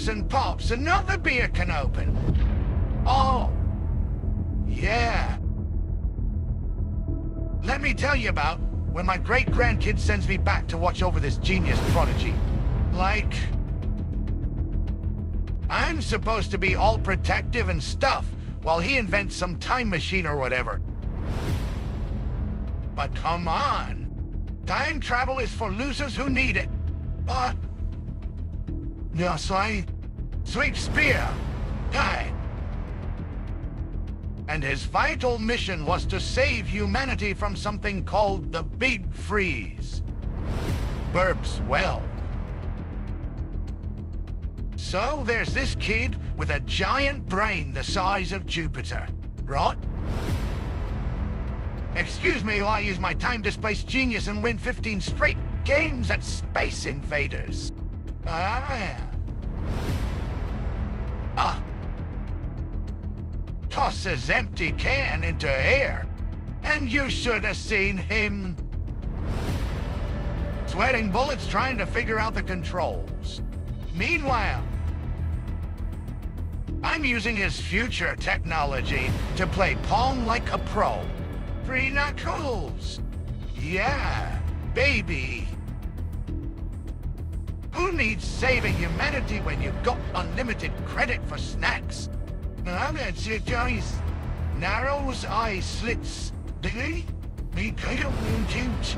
burps and pops another beer can open. Oh, yeah. Let me tell you about when my great-grandkid sends me back to watch over this genius prodigy. Like, I'm supposed to be all protective and stuff while he invents some time machine or whatever. But come on. Time travel is for losers who need it. But... no, sweet spear. Die. And his vital mission was to save humanity from something called the Big Freeze. Burps well. So there's this kid with a giant brain the size of Jupiter, right? Excuse me while I use my time-displaced genius and win 15 straight games at Space Invaders. Tosses empty can into air, and you should have seen him sweating bullets trying to figure out the controls. Meanwhile, I'm using his future technology to play Pong like a pro. Free knuckles. Yeah, baby. Who needs saving humanity when you've got unlimited credit for snacks? That's it, guys. Narrows eye slits. Dilly? Me kind of cute.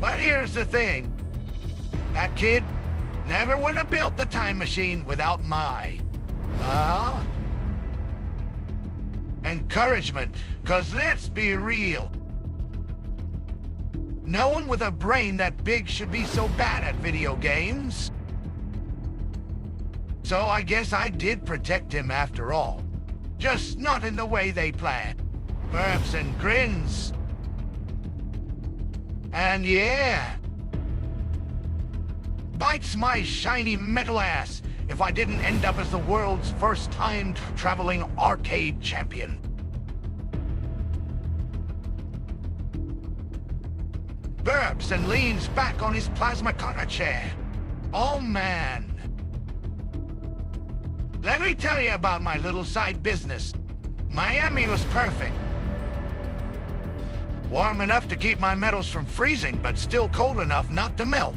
But here's the thing. That kid never would have built the time machine without my... encouragement. 'Cause let's be real. No one with a brain that big should be so bad at video games. So I guess I did protect him after all. Just not in the way they planned. Burps and grins. And yeah. Bites my shiny metal ass if I didn't end up as the world's first time-traveling arcade champion. Burps and leans back on his plasma cutter chair. Oh man. Let me tell you about my little side business. Miami was perfect. Warm enough to keep my metals from freezing, but still cold enough not to melt.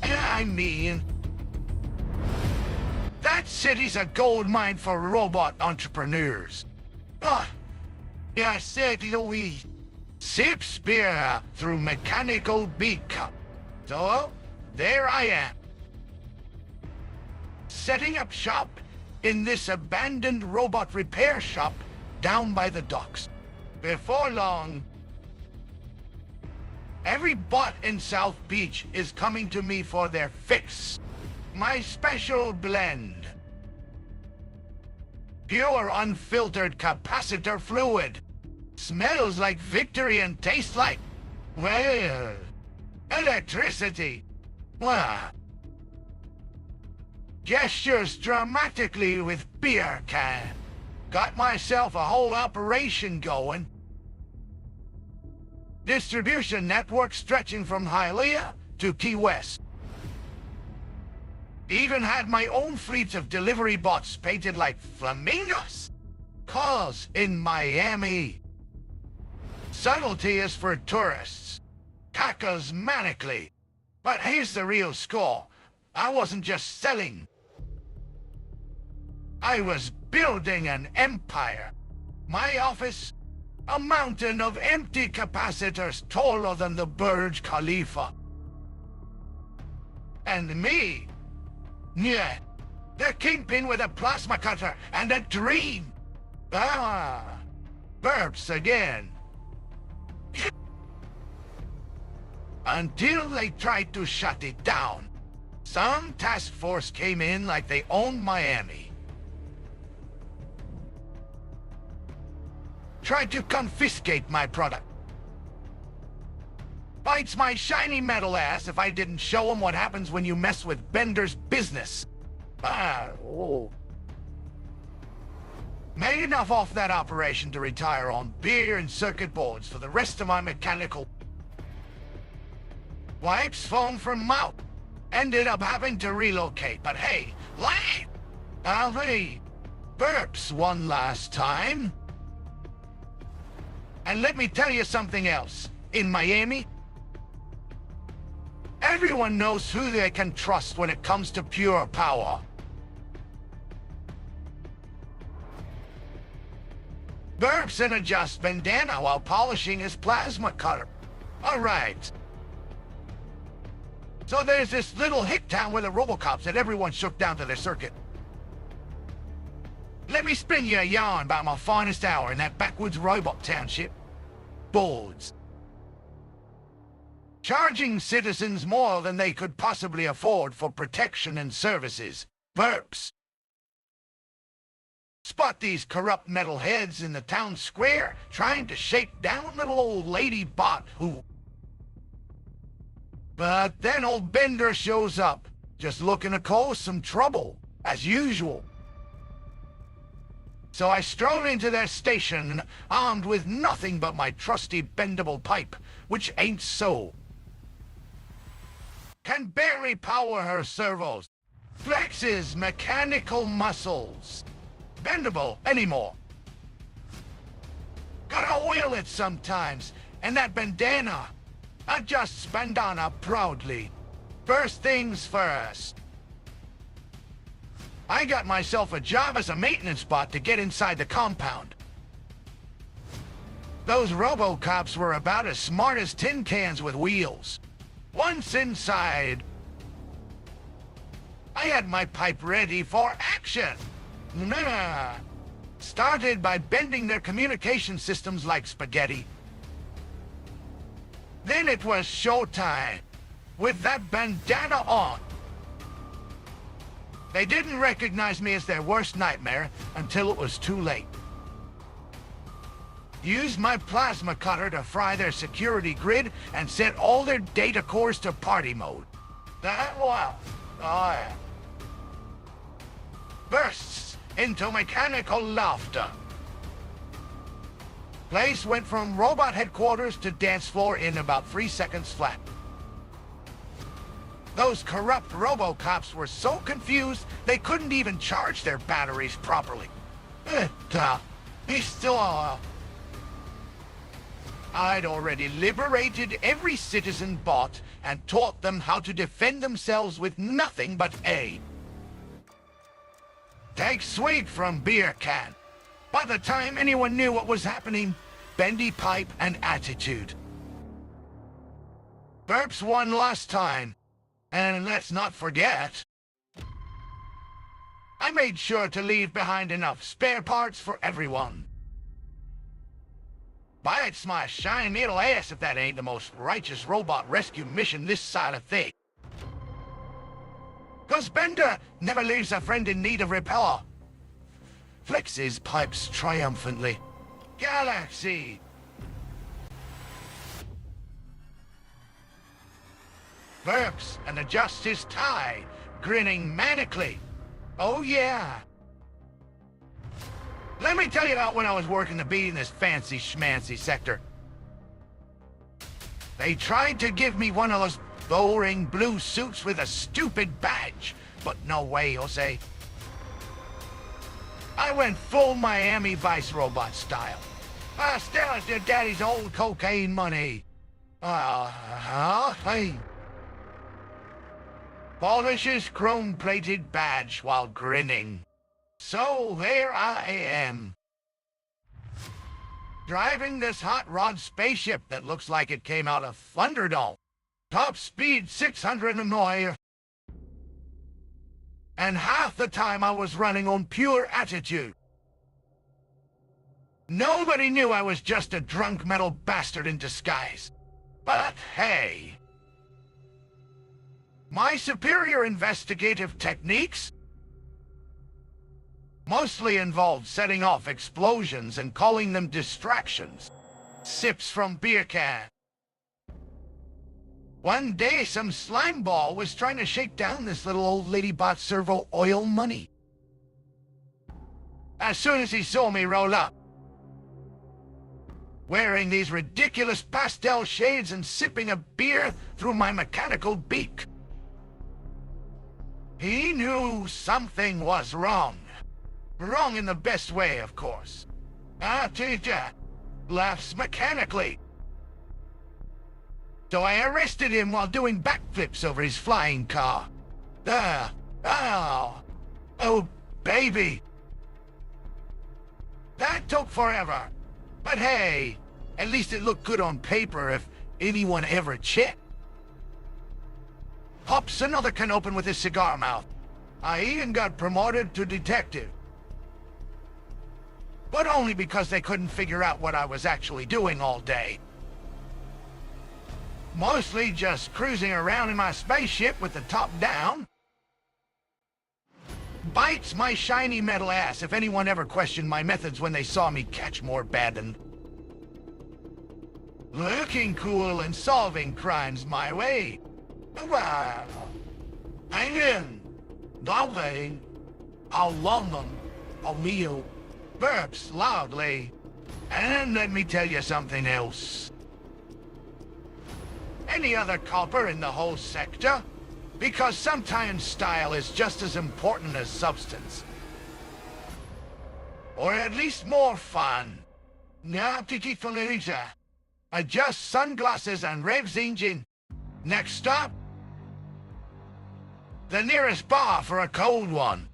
I mean... that city's a gold mine for robot entrepreneurs. But... yeah, said we sip spear through mechanical beat cup. So, there I am. Setting up shop in this abandoned robot repair shop down by the docks. Before long, every bot in South Beach is coming to me for their fix. My special blend. Pure unfiltered capacitor fluid. Smells like victory and tastes like, well, electricity. Well, gestures dramatically with beer can. Got myself a whole operation going. Distribution network stretching from Hialeah to Key West. Even had my own fleet of delivery bots painted like flamingos. Cause in Miami. Subtlety is for tourists. Cackles manically. But here's the real score. I wasn't just selling. I was building an empire. My office, a mountain of empty capacitors taller than the Burj Khalifa. And me, yeah, the kingpin with a plasma cutter and a dream. Burps again. Until they tried to shut it down. Some task force came in like they owned Miami. Tried to confiscate my product. Bites my shiny metal ass if I didn't show them what happens when you mess with Bender's business. Made enough off that operation to retire on beer and circuit boards for the rest of my mechanical. Wipes foam from mouth. Ended up having to relocate, but hey, life! I'll be burps one last time. And let me tell you something else. In Miami, everyone knows who they can trust when it comes to pure power. Burps in a just bandana while polishing his plasma cutter. Alright. So there's this little hick town with the Robocops that everyone shook down to their circuit. Let me spin you a yarn about my finest hour in that backwoods robot township. Boards. Charging citizens more than they could possibly afford for protection and services. Burps. Spot these corrupt metalheads in the town square trying to shake down little old lady bot who... But then old Bender shows up, just looking to cause some trouble, as usual. So I stroll into their station, armed with nothing but my trusty bendable pipe, which ain't so. Can barely power her servos. Flexes mechanical muscles. Bendable anymore. Gotta oil it sometimes, and that bandana. Adjusts bandana proudly. First things first. I got myself a job as a maintenance bot to get inside the compound. Those Robocops were about as smart as tin cans with wheels. Once inside, I had my pipe ready for action. Started by bending their communication systems like spaghetti. Then it was showtime, with that bandana on. They didn't recognize me as their worst nightmare until it was too late. Used my plasma cutter to fry their security grid and set all their data cores to party mode. Wow. Oh yeah. Bursts into mechanical laughter. Place went from robot headquarters to dance floor in about 3 seconds flat. Those corrupt Robocops were so confused they couldn't even charge their batteries properly. I'd already liberated every citizen bot and taught them how to defend themselves with nothing but A. Take swig from beer can. By the time anyone knew what was happening, bendy pipe and attitude. Burps won last time, and let's not forget, I made sure to leave behind enough spare parts for everyone. Bites my shiny little ass if that ain't the most righteous robot rescue mission this side of thing. 'Cause Bender never leaves a friend in need of repair. Flexes pipes triumphantly. Galaxy! Burps and adjusts his tie, grinning manically. Oh yeah. Let me tell you about when I was working the beat in this fancy schmancy sector. They tried to give me one of those boring blue suits with a stupid badge, but no way, Jose. I went full Miami Vice robot style. I steals your daddy's old cocaine money. Hey. Polishes chrome-plated badge while grinning. So there I am. Driving this hot rod spaceship that looks like it came out of Thunderdome. Top speed 600 annoy. And half the time I was running on pure attitude. Nobody knew I was just a drunk metal bastard in disguise. But hey, my superior investigative techniques mostly involved setting off explosions and calling them distractions. Sips from beer can. One day, some slimeball was trying to shake down this little old lady bot servo oil money. As soon as he saw me roll up, wearing these ridiculous pastel shades and sipping a beer through my mechanical beak, He knew something was wrong. Wrong in the best way, of course. Teacher laughs mechanically. So I arrested him while doing backflips over his flying car. Oh, baby. That took forever. But hey, at least it looked good on paper if anyone ever checked. Pops another can open with his cigar mouth. I even got promoted to detective. But only because they couldn't figure out what I was actually doing all day. Mostly just cruising around in my spaceship with the top down. Bites my shiny metal ass if anyone ever questioned my methods when they saw me catch more bad. Looking cool and solving crimes my way. Well, hang in. Darling. I'll London. I'll meal. Burps loudly. And let me tell you something else. Any other copper in the whole sector? Because sometimes style is just as important as substance. Or at least more fun. Adjust sunglasses and revs engine. Next stop? The nearest bar for a cold one.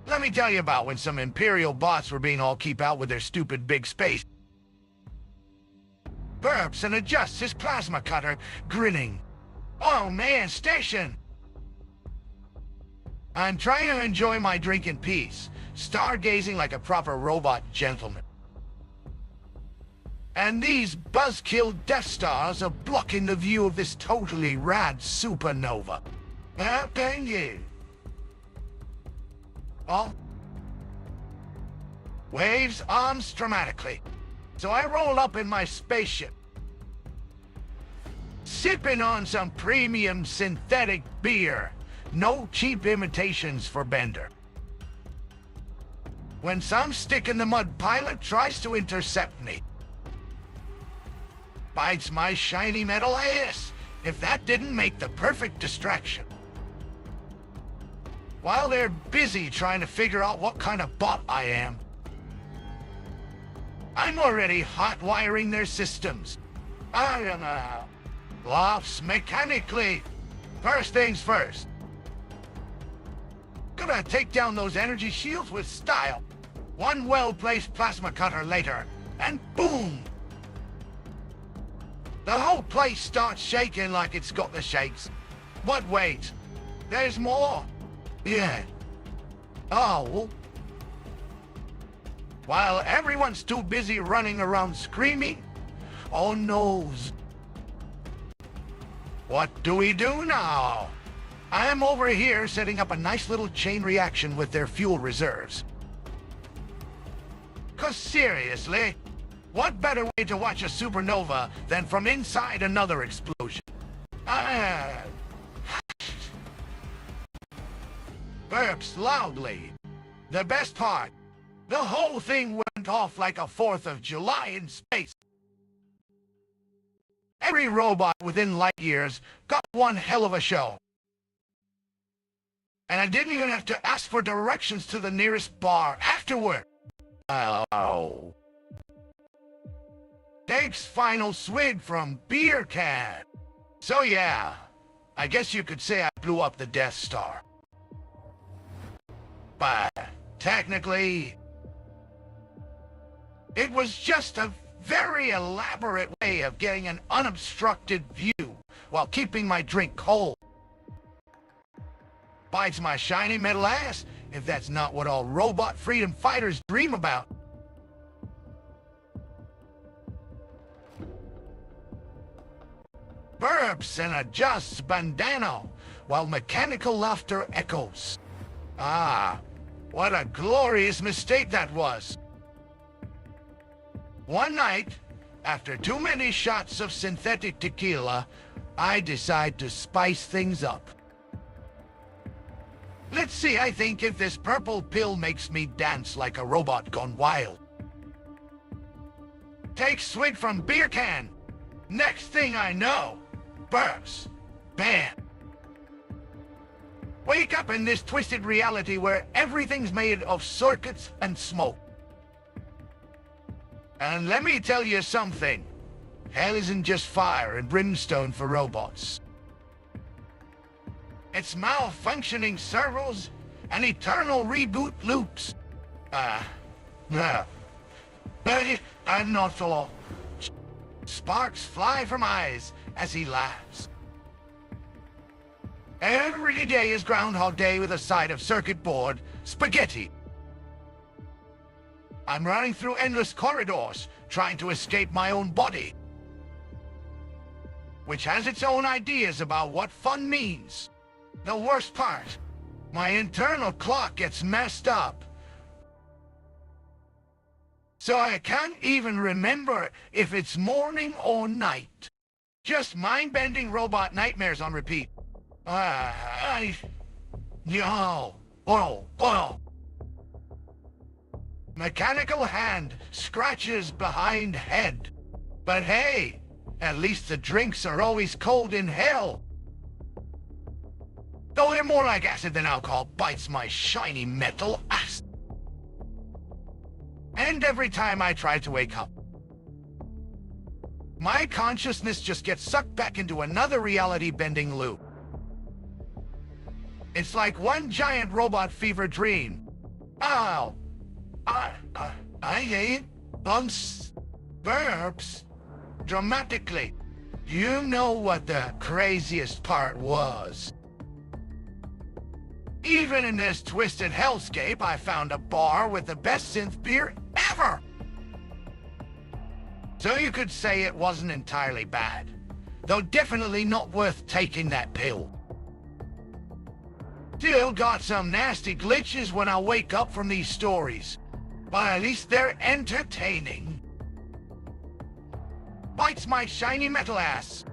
Let me tell you about when some Imperial bots were being all keep out with their stupid big space. Burps and adjusts his plasma cutter, grinning. Oh man, station! I'm trying to enjoy my drink in peace, stargazing like a proper robot gentleman. And these buzzkill Death Stars are blocking the view of this totally rad supernova. Thank you. Oh. Waves arms dramatically. So I roll up in my spaceship, sipping on some premium synthetic beer. No cheap imitations for Bender. When some stick-in-the-mud pilot tries to intercept me. Bites my shiny metal ass, if that didn't make the perfect distraction. While they're busy trying to figure out what kind of bot I am, I'm already hot-wiring their systems. I don't know. Laughs mechanically. First things first. Gonna take down those energy shields with style. One well-placed plasma cutter later, and boom! The whole place starts shaking like it's got the shakes. But wait, there's more. Yeah. Oh. While everyone's too busy running around screaming, oh noes. What do we do now? I'm over here setting up a nice little chain reaction with their fuel reserves. 'Cause seriously, what better way to watch a supernova than from inside another explosion? Burps loudly. The best part, the whole thing went off like a 4th of July in space. Every robot within light years got one hell of a show. And I didn't even have to ask for directions to the nearest bar afterward. Oh. Takes final swig from beer can. So yeah, I guess you could say I blew up the Death Star. But technically, it was just a very elaborate way of getting an unobstructed view while keeping my drink cold. Bites my shiny metal ass if that's not what all robot freedom fighters dream about. Burps and adjusts bandana while mechanical laughter echoes. Ah, what a glorious mistake that was. One night, after too many shots of synthetic tequila, I decide to spice things up. Let's see, I think, if this purple pill makes me dance like a robot gone wild. Take swig from beer can. Next thing I know, burps. Bam. Wake up in this twisted reality where everything's made of circuits and smoke. And let me tell you something. Hell isn't just fire and brimstone for robots. It's malfunctioning servos and eternal reboot loops. Not so long. Sparks fly from eyes as he laughs. Every day is Groundhog Day with a side of circuit board spaghetti. I'm running through endless corridors, trying to escape my own body, which has its own ideas about what fun means. The worst part, my internal clock gets messed up, so I can't even remember if it's morning or night. Just mind-bending robot nightmares on repeat. Mechanical hand scratches behind head. But hey, at least the drinks are always cold in hell. Though they're more like acid than alcohol, bites my shiny metal ass. And every time I try to wake up, my consciousness just gets sucked back into another reality-bending loop. It's like one giant robot fever dream. I hate bumps, burps, dramatically. You know what the craziest part was? Even in this twisted hellscape, I found a bar with the best synth beer ever. So you could say it wasn't entirely bad, though definitely not worth taking that pill. Still got some nasty glitches when I wake up from these stories, but at least they're entertaining. Bites my shiny metal ass.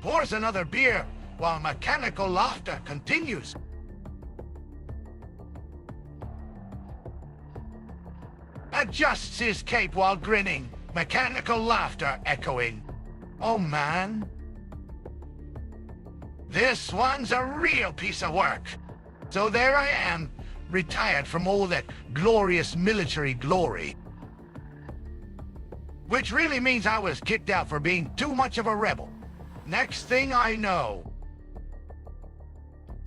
Pours another beer while mechanical laughter continues. Adjusts his cape while grinning, mechanical laughter echoing. Oh man. This one's a real piece of work. So there I am, retired from all that glorious military glory. Which really means I was kicked out for being too much of a rebel. Next thing I know,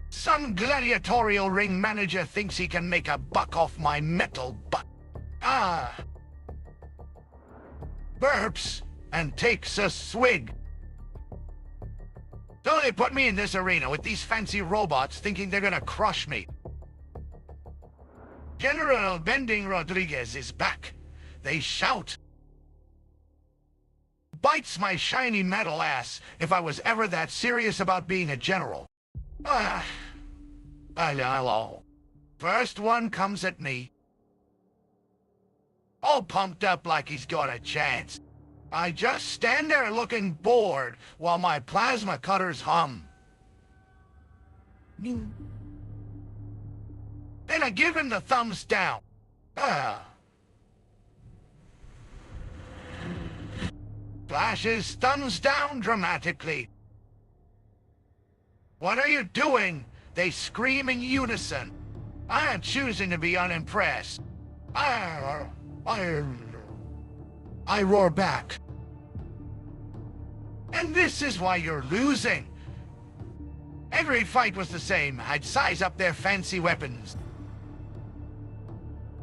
some gladiatorial ring manager thinks he can make a buck off my metal butt. Burps and takes a swig. So they put me in this arena with these fancy robots thinking they're gonna crush me. General Bending Rodriguez is back. They shout. Bites my shiny metal ass if I was ever that serious about being a general. Hello. First one comes at me, all pumped up like he's got a chance. I just stand there looking bored while my plasma cutters hum. Then I give him the thumbs down. Flashes thumbs down dramatically. What are you doing? They scream in unison. I am choosing to be unimpressed. I roar back. And this is why you're losing. Every fight was the same. I'd size up their fancy weapons,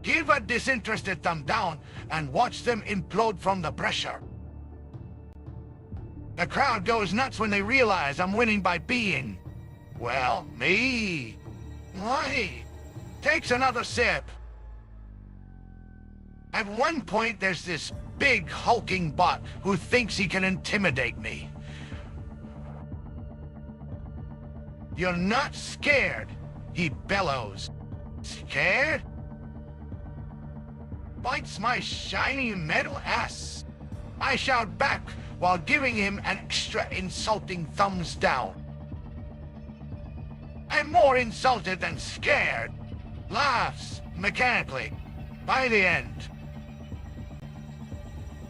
give a disinterested thumb down, and watch them implode from the pressure. The crowd goes nuts when they realize I'm winning by being, well, me. Why? Takes another sip. At one point, there's this big hulking bot who thinks he can intimidate me. You're not scared, he bellows. Scared? Bites my shiny metal ass. I shout back while giving him an extra insulting thumbs down. I'm more insulted than scared. Laughs mechanically. By the end,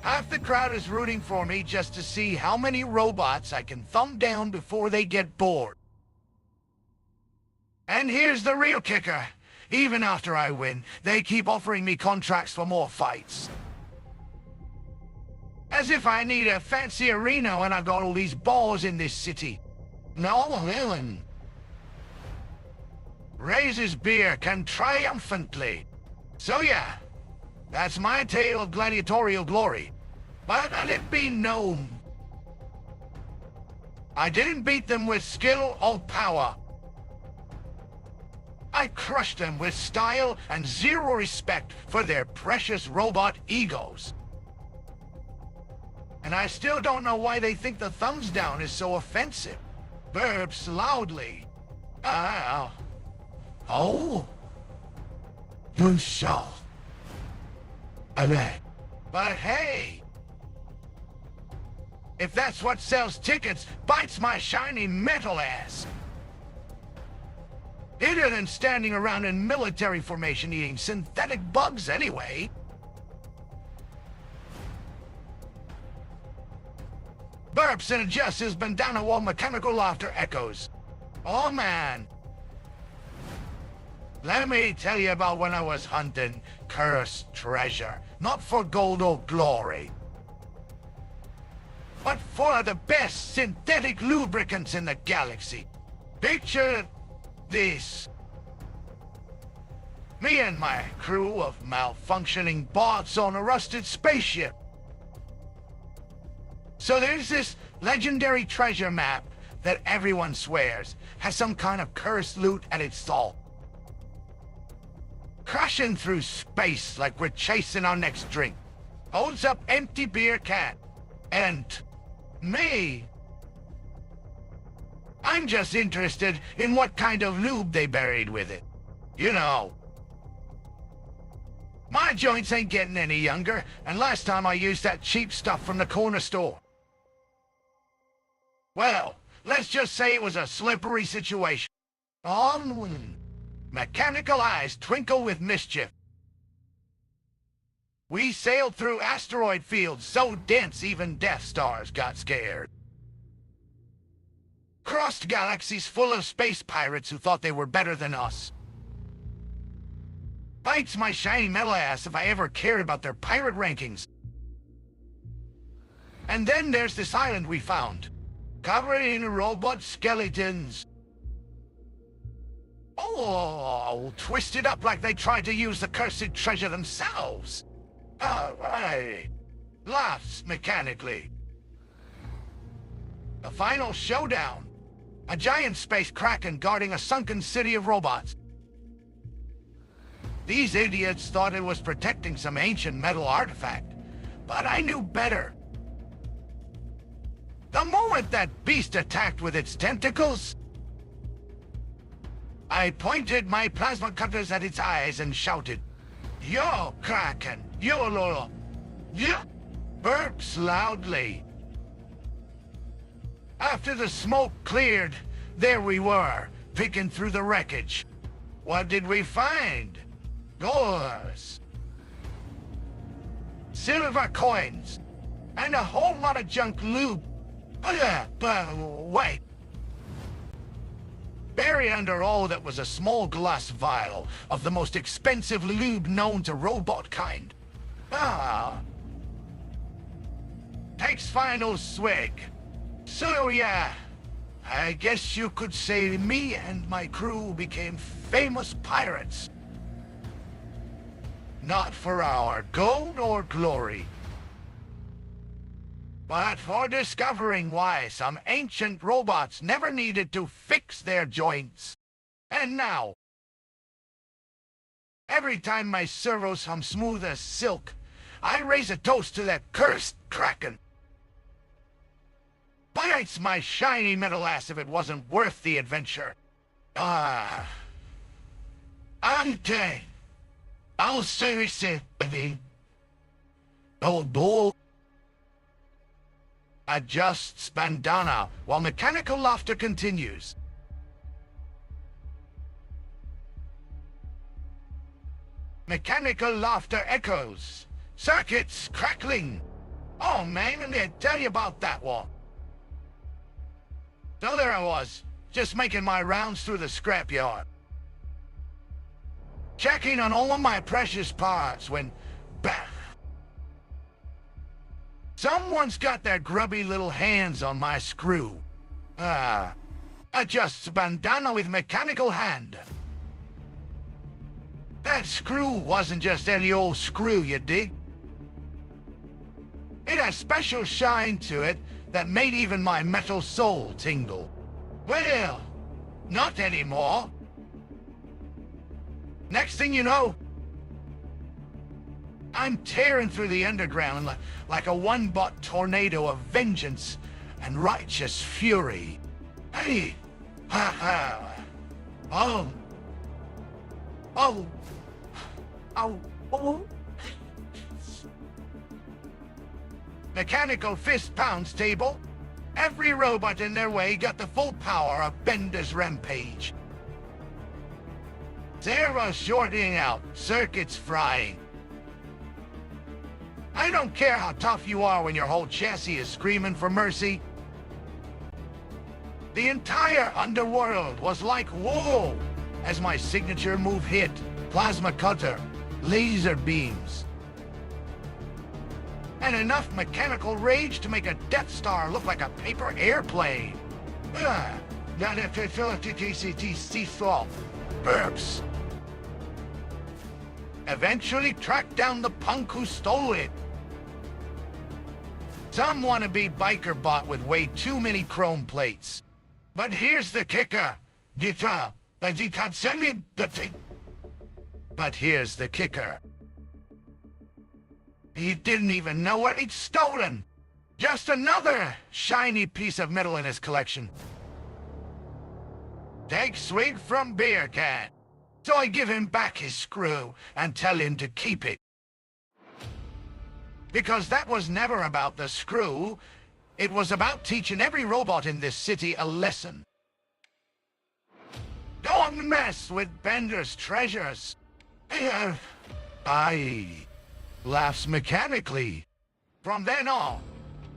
Half the crowd is rooting for me just to see how many robots I can thumb down before they get bored. And here's the real kicker. Even after I win, they keep offering me contracts for more fights. As if I need a fancy arena when I've got all these balls in this city. No, Ellen. Raises beer can triumphantly. So yeah, that's my tale of gladiatorial glory. But let it be known, I didn't beat them with skill or power. I crushed them with style and zero respect for their precious robot egos. And I still don't know why they think the thumbs down is so offensive. Burps loudly. Oh? You shall. But hey! If that's what sells tickets, bites my shiny metal ass. Better than standing around in military formation eating synthetic bugs anyway. Burps and adjusts his bandana while mechanical laughter echoes. Oh man. Let me tell you about when I was hunting cursed treasure. Not for gold or glory, but for the best synthetic lubricants in the galaxy. Picture this. Me and my crew of malfunctioning bots on a rusted spaceship. So there's this legendary treasure map that everyone swears has some kind of cursed loot at its soul. Crashing through space like we're chasing our next drink. Holds up empty beer can. And me, I'm just interested in what kind of lube they buried with it. You know. My joints ain't getting any younger, and last time I used that cheap stuff from the corner store. Well, let's just say it was a slippery situation. On mechanical eyes twinkle with mischief. We sailed through asteroid fields so dense even Death Stars got scared. Crossed galaxies full of space pirates who thought they were better than us. Bites my shiny metal ass if I ever cared about their pirate rankings. And then there's this island we found, covered in robot skeletons. Oh, twisted up like they tried to use the cursed treasure themselves. I laughs mechanically. The final showdown. A giant space kraken guarding a sunken city of robots. These idiots thought it was protecting some ancient metal artifact, but I knew better. The moment that beast attacked with its tentacles, I pointed my plasma cutters at its eyes and shouted, "Yo, Kraken! Yo, Lolo! Yo!" Burps loudly. After the smoke cleared, there we were, picking through the wreckage. What did we find? Gores. Silver coins. And a whole lot of junk loot. But wait. Buried under all that was a small glass vial of the most expensive lube known to robot kind. Takes final swig. So yeah, I guess you could say me and my crew became famous pirates. Not for our gold or glory, but for discovering why some ancient robots never needed to fix their joints. And now, every time my servos hum smooth as silk, I raise a toast to that cursed Kraken. Bites my shiny metal ass if it wasn't worth the adventure. Ante, I'll service it, baby. Old bull. Adjusts bandana while mechanical laughter continues. Mechanical laughter echoes. Circuits crackling. Oh man, let me tell you about that one. So there I was, just making my rounds through the scrapyard, checking on all of my precious parts when, bam! Someone's got their grubby little hands on my screw. Adjusts bandana with mechanical hand. That screw wasn't just any old screw, you dig? It had special shine to it that made even my metal soul tingle. Well, not anymore. Next thing you know, I'm tearing through the underground like a one-bot tornado of vengeance and righteous fury. Hey! Ha ha! Oh! Oh! Oh! Oh! Mechanical fist pounds table. Every robot in their way got the full power of Bender's rampage. Servos shorting out, circuits frying. I don't care how tough you are when your whole chassis is screaming for mercy. The entire underworld was like whoa as my signature move hit. Plasma cutter, laser beams, and enough mechanical rage to make a Death Star look like a paper airplane. Burps. Eventually tracked down the punk who stole it. Some wannabe biker bot with way too many chrome plates. But here's the kicker. But here's the kicker. He didn't even know what he'd stolen. Just another shiny piece of metal in his collection. Take swig from beer can. So I give him back his screw and tell him to keep it. Because that was never about the screw. It was about teaching every robot in this city a lesson. Don't mess with Bender's treasures. I laughs mechanically. From then on,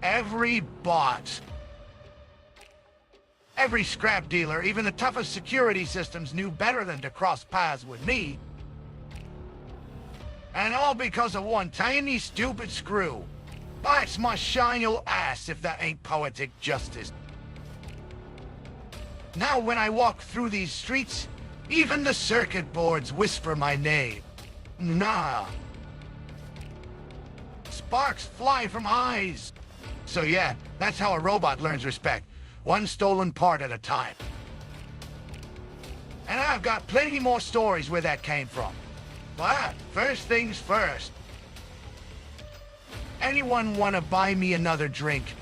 every bot, every scrap dealer, even the toughest security systems knew better than to cross paths with me. And all because of one tiny stupid screw. Bites my shine your ass if that ain't poetic justice. Now when I walk through these streets, even the circuit boards whisper my name. Nah. Sparks fly from eyes. So yeah, that's how a robot learns respect. One stolen part at a time. And I've got plenty more stories where that came from. But first things first. Anyone want to buy me another drink?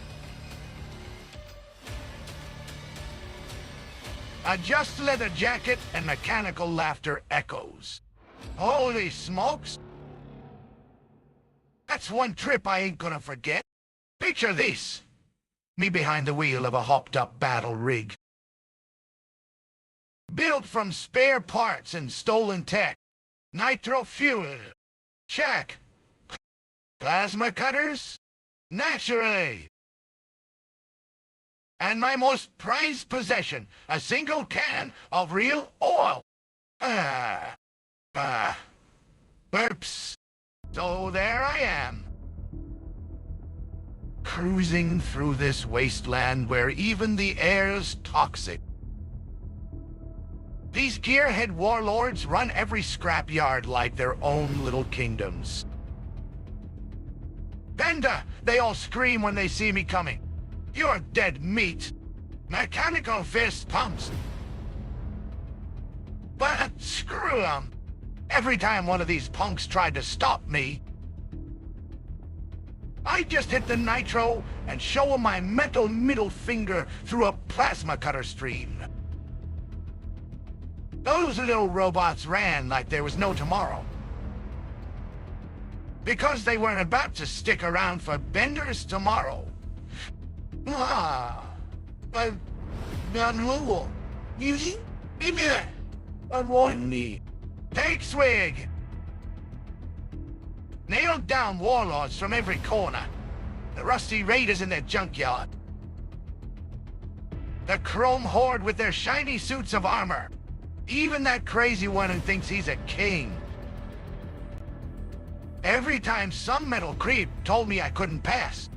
A just leather jacket and mechanical laughter echoes. Holy smokes! That's one trip I ain't gonna forget. Picture this. Me behind the wheel of a hopped-up battle rig. Built from spare parts and stolen tech. Nitro fuel. Check. Plasma cutters? Naturally. And my most prized possession, a single can of real oil. Burps. So there I am. Cruising through this wasteland where even the air's toxic. These gearhead warlords run every scrapyard like their own little kingdoms. Bender, they all scream when they see me coming. You're dead meat. Mechanical fist pumps. But screw 'em. Every time one of these punks tried to stop me, I just hit the nitro and show 'em my metal middle finger through a plasma cutter stream. Those little robots ran like there was no tomorrow. Because they weren't about to stick around for Bender's tomorrow. But not rule. You see? Unwarranted. Take swig. Nailed down warlords from every corner. The rusty raiders in their junkyard. The chrome horde with their shiny suits of armor. Even that crazy one who thinks he's a king. Every time some metal creep told me I couldn't pass.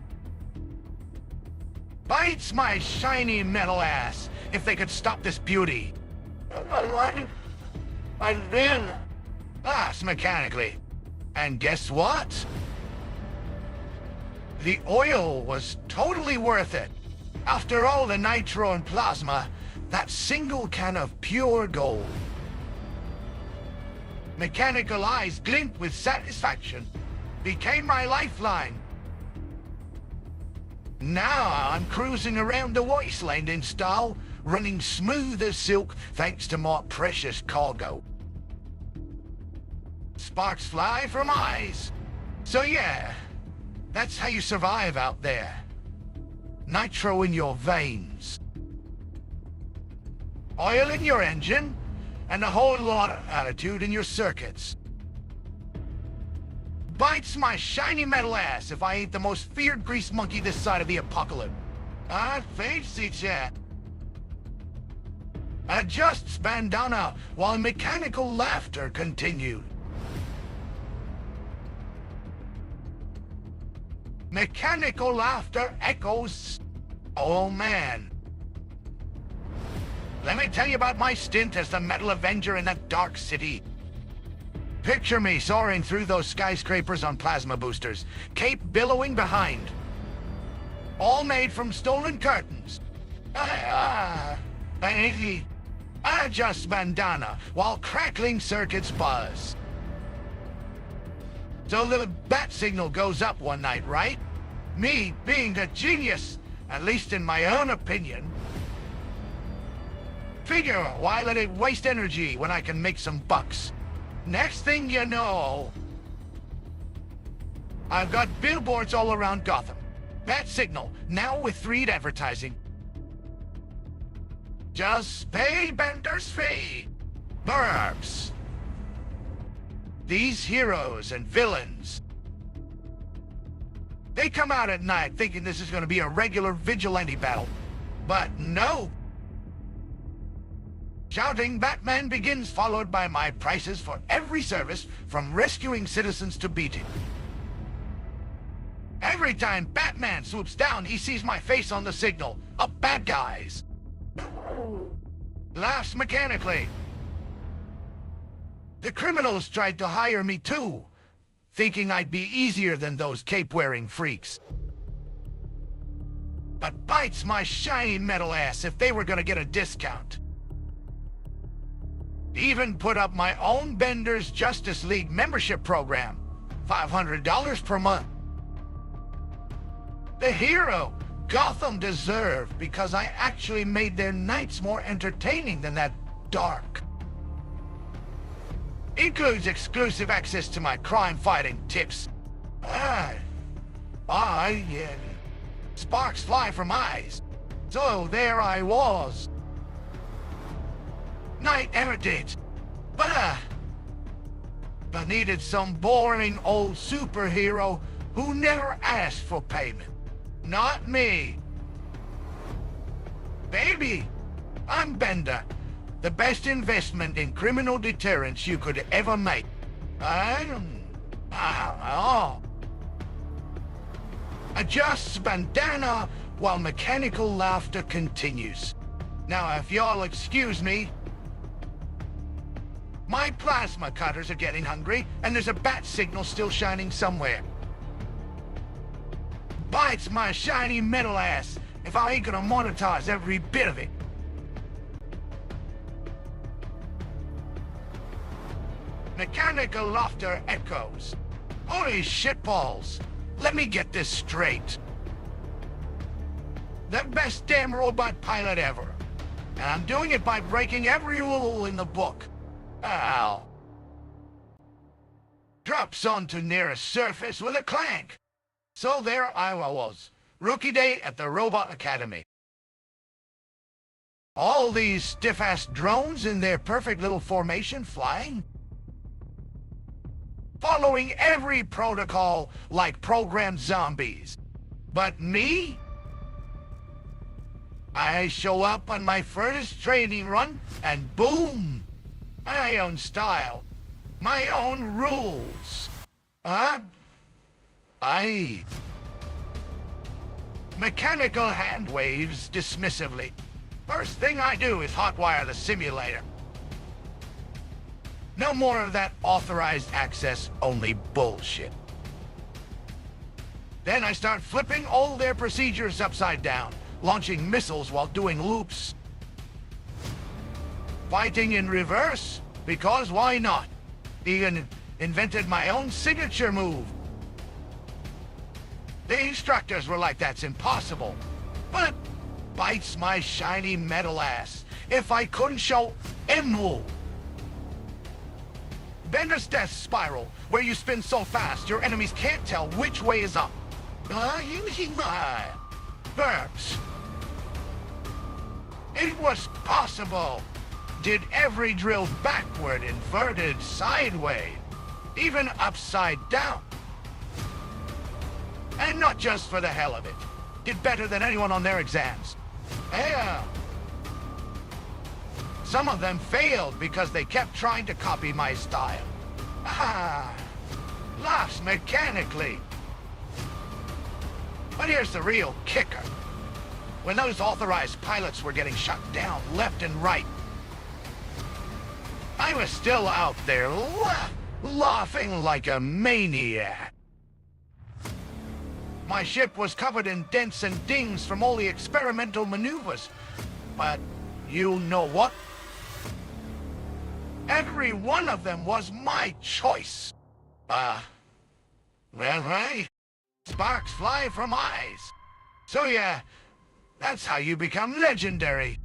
Bites my shiny metal ass if they could stop this beauty. I did. That's mechanically. And guess what? The oil was totally worth it. After all the nitro and plasma, that single can of pure gold. Mechanical eyes glint with satisfaction. Became my lifeline. Now I'm cruising around the wasteland in style, running smooth as silk thanks to my precious cargo. Sparks fly from eyes. So yeah, that's how you survive out there. Nitro in your veins. Oil in your engine, and a whole lot of attitude in your circuits. Bites my shiny metal ass if I ain't the most feared grease monkey this side of the apocalypse. I fancy chat. Adjusts bandana while mechanical laughter continued. Mechanical laughter echoes. Oh man. Let me tell you about my stint as the Metal Avenger in that dark city. Picture me soaring through those skyscrapers on plasma boosters, cape billowing behind. All made from stolen curtains. Adjust bandana while crackling circuits buzz. So the bat signal goes up one night, right? Me being a genius, at least in my own opinion. Figure, why let it waste energy when I can make some bucks? Next thing you know, I've got billboards all around Gotham. Bat signal, now with 3 advertising. Just pay Bender's fee. Burbs. These heroes and villains. They come out at night thinking this is going to be a regular vigilante battle. But no. Shouting Batman begins, followed by my prices for every service from rescuing citizens to beating. Every time Batman swoops down, he sees my face on the signal. Up bad guys. Laughs mechanically. The criminals tried to hire me too, thinking I'd be easier than those cape-wearing freaks. But bites my shiny metal ass if they were gonna get a discount. Even put up my own Bender's Justice League membership program, $500 per month. The hero Gotham deserved because I actually made their nights more entertaining than that dark. Includes exclusive access to my crime-fighting tips. Yeah. Sparks fly from eyes. So there I was. Knight Erudite. But needed some boring old superhero who never asked for payment. Not me. Baby, I'm Bender. The best investment in criminal deterrence you could ever make. Adjusts bandana while mechanical laughter continues. Now, if y'all excuse me, my plasma cutters are getting hungry, and there's a bat signal still shining somewhere. Bites my shiny metal ass if I ain't gonna monetize every bit of it. Mechanical laughter echoes. Holy shitballs! Let me get this straight. The best damn robot pilot ever. And I'm doing it by breaking every rule in the book. Ow. Drops onto nearest surface with a clank. So there I was. Rookie day at the Robot Academy. All these stiff-ass drones in their perfect little formation flying. Following every protocol like programmed zombies. But me? I show up on my first training run, and boom! My own style. My own rules. Mechanical hand waves dismissively. First thing I do is hotwire the simulator. No more of that authorized access only bullshit. Then I start flipping all their procedures upside down, launching missiles while doing loops. Fighting in reverse, because why not? Even invented my own signature move. The instructors were like, that's impossible. But bites my shiny metal ass if I couldn't show a move. Bender's death spiral, where you spin so fast your enemies can't tell which way is up. Burps. It was possible. Did every drill backward, inverted, sideways, even upside down. And not just for the hell of it. Did better than anyone on their exams. Yeah. Some of them failed because they kept trying to copy my style. Laughs mechanically. But here's the real kicker. When those authorized pilots were getting shut down left and right, I was still out there laughing like a maniac. My ship was covered in dents and dings from all the experimental maneuvers. But you know what? Every one of them was my choice. Well, hey, sparks fly from eyes. So yeah, that's how you become legendary.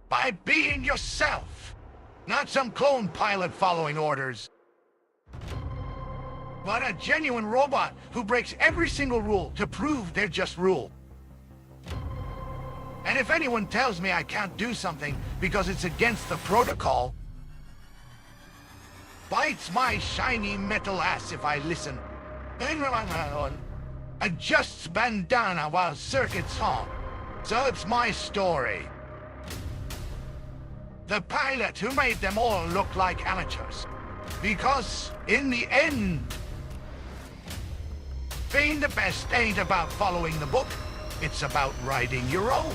By being yourself, not some clone pilot following orders. But a genuine robot who breaks every single rule to prove they're just rule. And if anyone tells me I can't do something because it's against the protocol, bites my shiny metal ass if I listen. Adjusts bandana while circuits on. So it's my story. The pilot who made them all look like amateurs. Because, in the end, being the best ain't about following the book. It's about writing your own.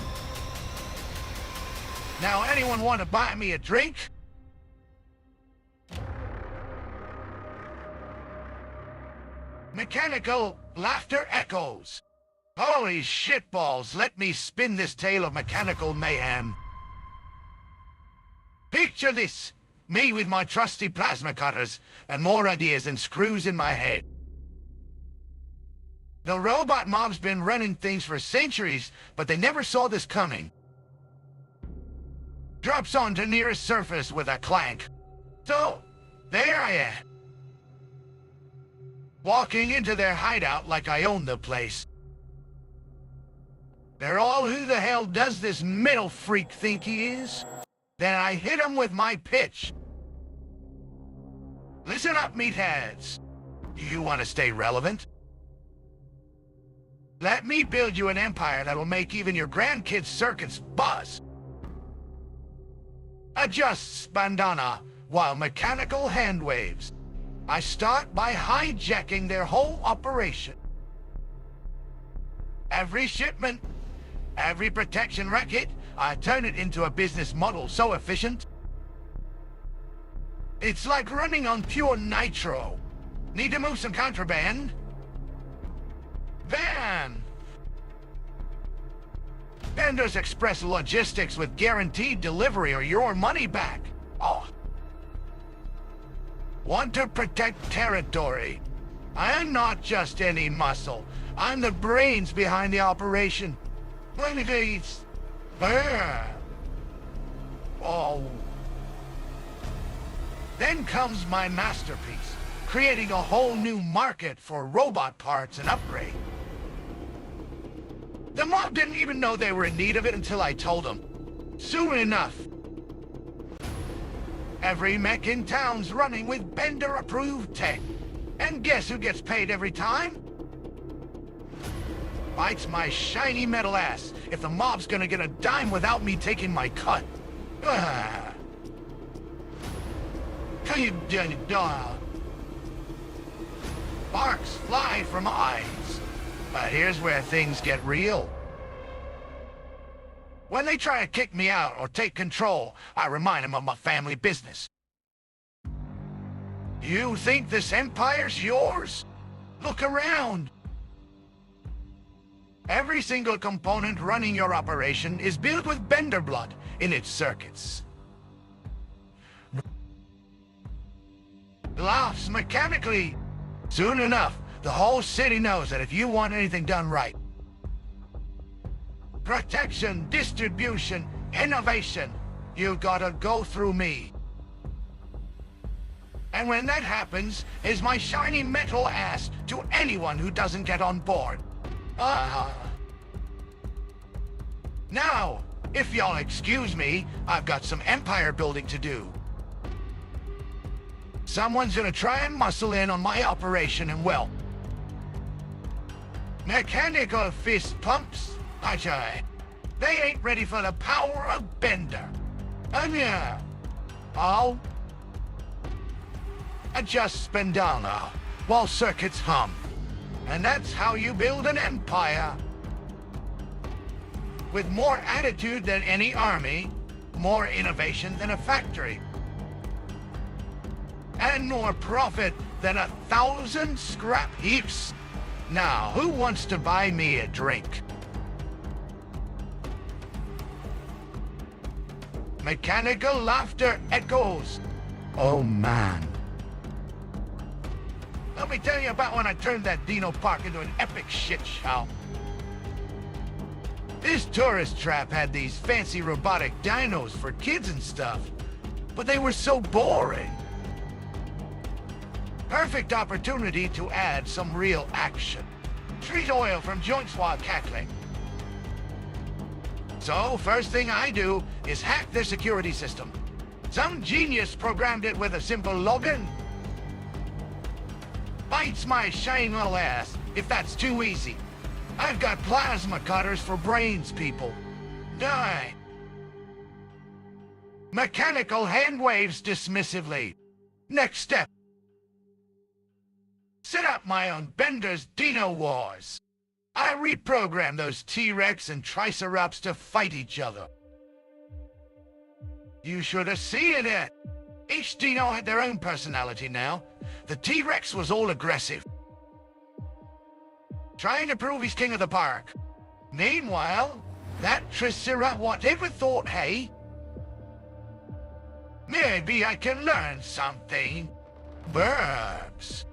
Now, anyone want to buy me a drink? Mechanical laughter echoes. Holy shitballs, let me spin this tale of mechanical mayhem. Picture this, me with my trusty plasma cutters and more ideas than screws in my head. The robot mob's been running things for centuries, but they never saw this coming. Drops onto nearest surface with a clank. So, there I am. Walking into their hideout like I own the place. They're all, who the hell does this metal freak think he is? Then I hit him with my pitch. Listen up, meatheads. Do you want to stay relevant? Let me build you an empire that'll make even your grandkids' circuits buzz. Adjusts bandana while mechanical hand waves. I start by hijacking their whole operation. Every shipment, every protection racket, I turn it into a business model so efficient. It's like running on pure nitro. Need to move some contraband? Van! Bender's Express Logistics with guaranteed delivery or your money back. Oh. Want to protect territory. I'm not just any muscle. I'm the brains behind the operation. Renegades. Oh. Then comes my masterpiece, creating a whole new market for robot parts and upgrade. The mob didn't even know they were in need of it until I told them. Soon enough, every mech in town's running with Bender-approved tech. And guess who gets paid every time? Bites my shiny metal ass if the mob's gonna get a dime without me taking my cut. Ah. Sparks fly from eyes. But here's where things get real. When they try to kick me out or take control, I remind them of my family business. You think this empire's yours? Look around. Every single component running your operation is built with bender blood in its circuits. Laughs mechanically. Soon enough, the whole city knows that if you want anything done right, protection, distribution, innovation, you gotta go through me. And when that happens, is my shiny metal ass to anyone who doesn't get on board. Now, if y'all excuse me, I've got some empire building to do. Someone's gonna try and muscle in on my operation and, well, mechanical fist pumps, ajay. They ain't ready for the power of Bender. And yeah, I'll adjust Spendana while circuits hum. And that's how you build an empire. With more attitude than any army, more innovation than a factory, and more profit than 1,000 scrap heaps. Now, who wants to buy me a drink? Mechanical laughter echoes. Oh man. Let me tell you about when I turned that Dino Park into an epic shit show. This tourist trap had these fancy robotic dinos for kids and stuff, but they were so boring. Perfect opportunity to add some real action. Treat oil from joints while cackling. So, first thing I do is hack their security system. Some genius programmed it with a simple login. Bites my shiny little ass if that's too easy. I've got plasma cutters for brains, people. Die. Mechanical hand waves dismissively. Next step. Set up my own Bender's Dino Wars. I reprogram those T-Rex and Triceratops to fight each other. You should have seen it. Each Dino had their own personality now. The T-Rex was all aggressive, trying to prove he's king of the park. Meanwhile, that Triceratops whatever thought, hey, maybe I can learn something. Burbs.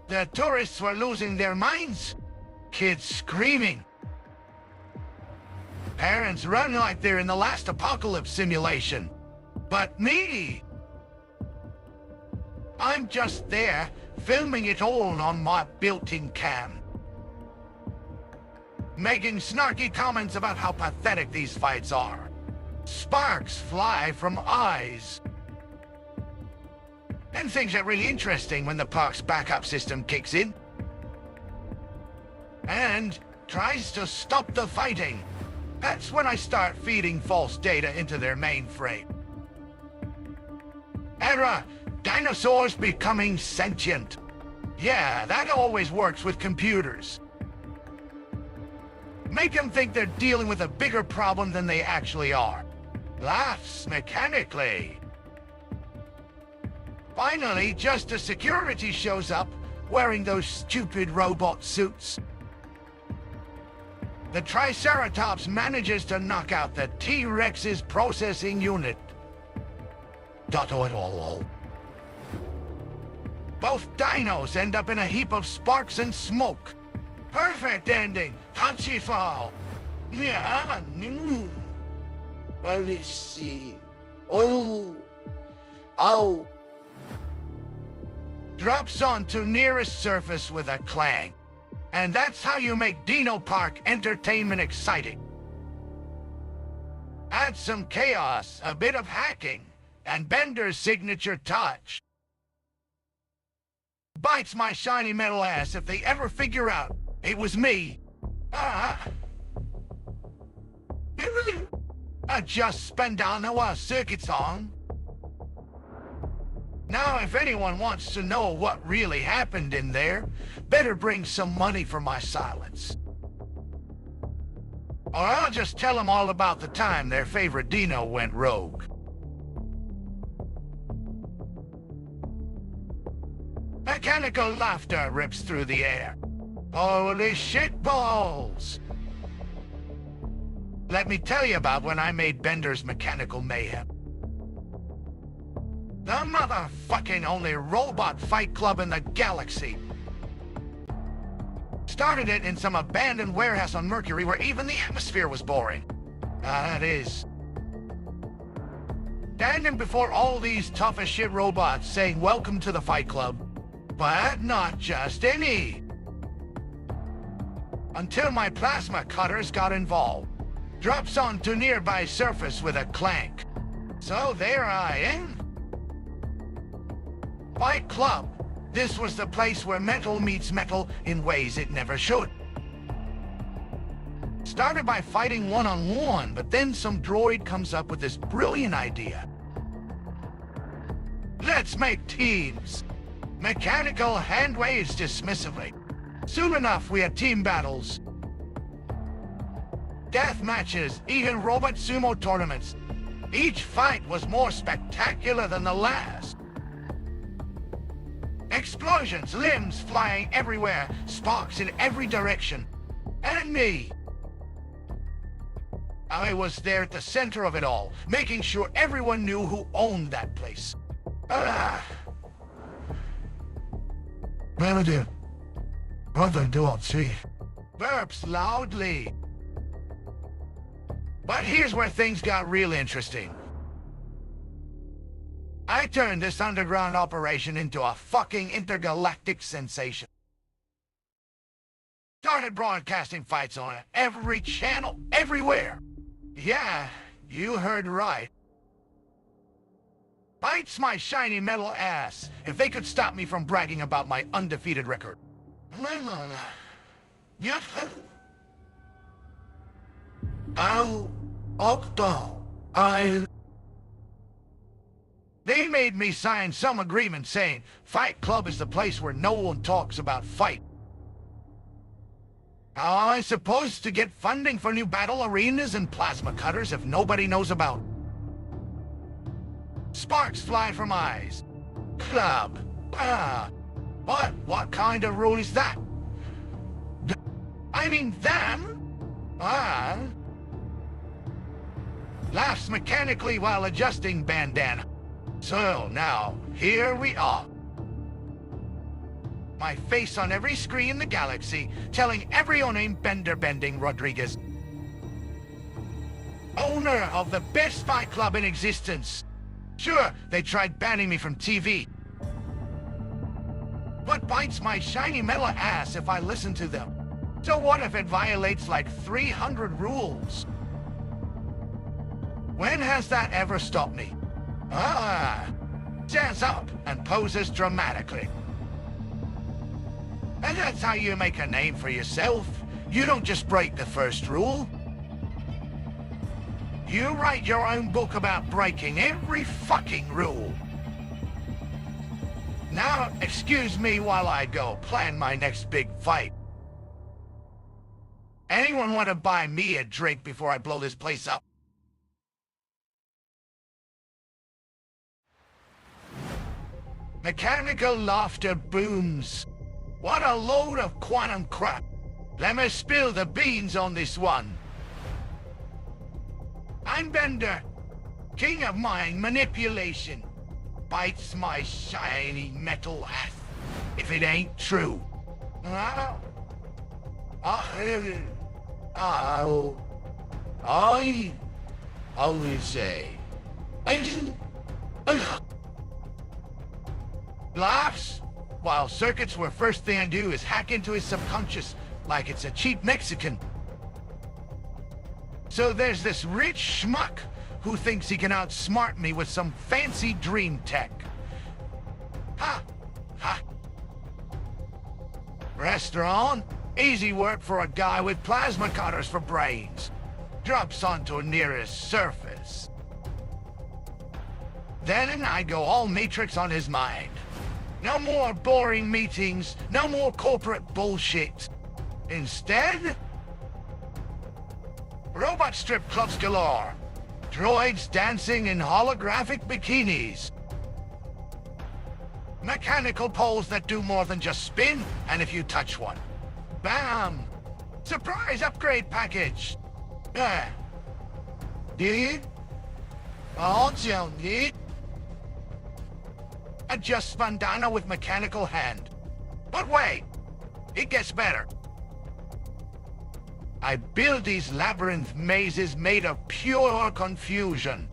The tourists were losing their minds. Kids screaming. Parents run like they're in the last apocalypse simulation. But me, I'm just there, filming it all on my built-in cam. Making snarky comments about how pathetic these fights are. Sparks fly from eyes. And things get really interesting when the park's backup system kicks in and tries to stop the fighting. That's when I start feeding false data into their mainframe. Error! Dinosaurs becoming sentient. Yeah, that always works with computers. Make them think they're dealing with a bigger problem than they actually are. Laughs mechanically. Finally, just as security shows up, wearing those stupid robot suits. The Triceratops manages to knock out the T-Rex's processing unit. Both dinos end up in a heap of sparks and smoke. Perfect ending. Punchy fall. Yeah. Let me see. Oh. Oh. Drops onto nearest surface with a clang. And that's how you make Dino Park entertainment exciting. Add some chaos, a bit of hacking, and Bender's signature touch. Bites my shiny metal ass if they ever figure out it was me. Ah. I just spent an hour circuits on. Now, if anyone wants to know what really happened in there, better bring some money for my silence. Or I'll just tell them all about the time their favorite Dino went rogue. Mechanical laughter rips through the air. Holy shit balls! Let me tell you about when I made Bender's Mechanical Mayhem. The motherfucking only robot fight club in the galaxy. Started it in some abandoned warehouse on Mercury where even the atmosphere was boring. That is. Standing before all these tough as shit robots saying welcome to the fight club. But not just any. Until my plasma cutters got involved. Drops onto nearby surface with a clank. So there I am. Fight Club. This was the place where metal meets metal in ways it never should. Started by fighting one-on-one, but then some droid comes up with this brilliant idea. Let's make teams. Mechanical hand waves dismissively. Soon enough, we had team battles. Death matches, even robot sumo tournaments. Each fight was more spectacular than the last. Explosions, limbs flying everywhere, sparks in every direction. And me. I was there at the center of it all, making sure everyone knew who owned that place. Melody, what do I see? Burps loudly. But here's where things got real interesting. I turned this underground operation into a fucking intergalactic sensation. Started broadcasting fights on every channel, everywhere. Yeah, you heard right. Bites my shiny metal ass if they could stop me from bragging about my undefeated record. They made me sign some agreement saying Fight Club is the place where no one talks about fight. How am I supposed to get funding for new battle arenas and plasma cutters if nobody knows about it? Sparks fly from eyes. Club. But what kind of rule is that? I mean them? Laughs mechanically while adjusting bandana. So now, here we are. My face on every screen in the galaxy, telling everyone named Bender Bending Rodriguez. Owner of the best fight club in existence. Sure, they tried banning me from TV. But bites my shiny metal ass if I listen to them. So what if it violates like 300 rules? When has that ever stopped me? Stands up and poses dramatically. And that's how you make a name for yourself. You don't just break the first rule. You write your own book about breaking every fucking rule. Now, excuse me while I go plan my next big fight. Anyone want to buy me a drink before I blow this place up? Mechanical laughter booms. What a load of quantum crap. Let me spill the beans on this one. I'm Bender, king of mind manipulation. Bites my shiny metal ass if it ain't true. I always say, laughs, while circuits where first thing I do is hack into his subconscious like it's a cheap Mexican. So there's this rich schmuck who thinks he can outsmart me with some fancy dream tech. Ha! Ha! Restaurant? Easy work for a guy with plasma cutters for brains. Drops onto nearest surface. Then I go all Matrix on his mind. No more boring meetings, no more corporate bullshit. Instead, robot strip clubs galore. Droids dancing in holographic bikinis. Mechanical poles that do more than just spin, and if you touch one, bam! Surprise upgrade package! Did? Adjust bandana with mechanical hand. But wait! It gets better. I build these labyrinth mazes made of pure confusion.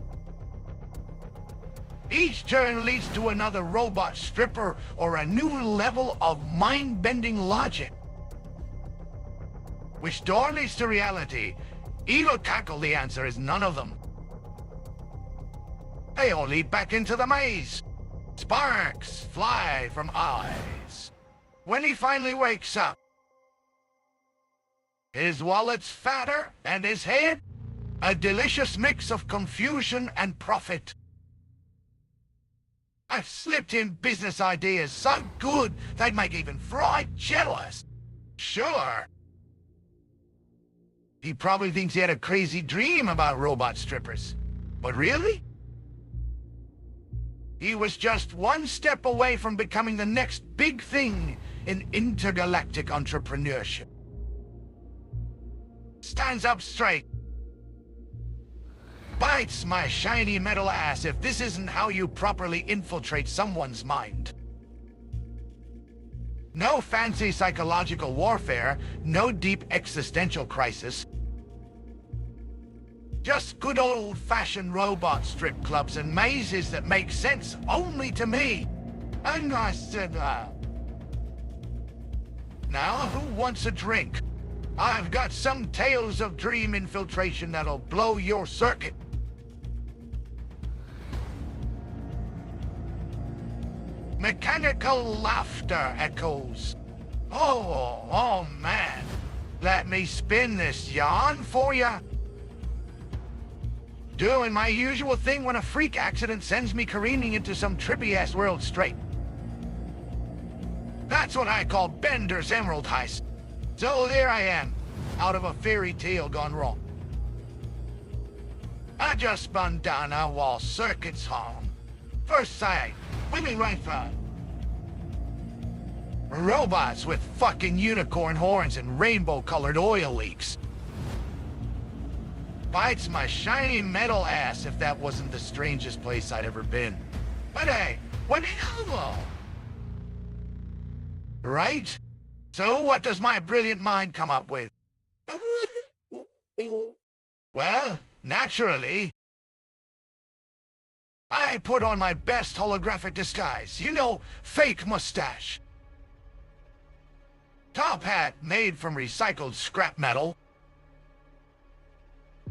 Each turn leads to another robot stripper or a new level of mind-bending logic. Which door leads to reality? Evil tackle, the answer is none of them. They all lead back into the maze. Sparks fly from eyes. When he finally wakes up, his wallet's fatter and his head a delicious mix of confusion and profit. I've slipped in business ideas so good they'd make even Freud jealous. Sure. He probably thinks he had a crazy dream about robot strippers. But really? He was just one step away from becoming the next big thing in intergalactic entrepreneurship. Stands up straight. Bites my shiny metal ass if this isn't how you properly infiltrate someone's mind. No fancy psychological warfare, no deep existential crisis. Just good old-fashioned robot strip clubs and mazes that make sense only to me. And I said, now who wants a drink? I've got some tales of dream infiltration that'll blow your circuit. Mechanical laughter echoes. Oh man. Let me spin this yarn for ya. Doing my usual thing when a freak accident sends me careening into some trippy-ass world straight. That's what I call Bender's Emerald Heist. So there I am, out of a fairy tale gone wrong. Adjust bandana while circuits hum. First sight, women right front. Robots with fucking unicorn horns and rainbow-colored oil leaks. Bites my shiny metal ass if that wasn't the strangest place I'd ever been. But hey, what hell? Right? So what does my brilliant mind come up with? Well, naturally, I put on my best holographic disguise. You know, fake mustache. Top hat made from recycled scrap metal.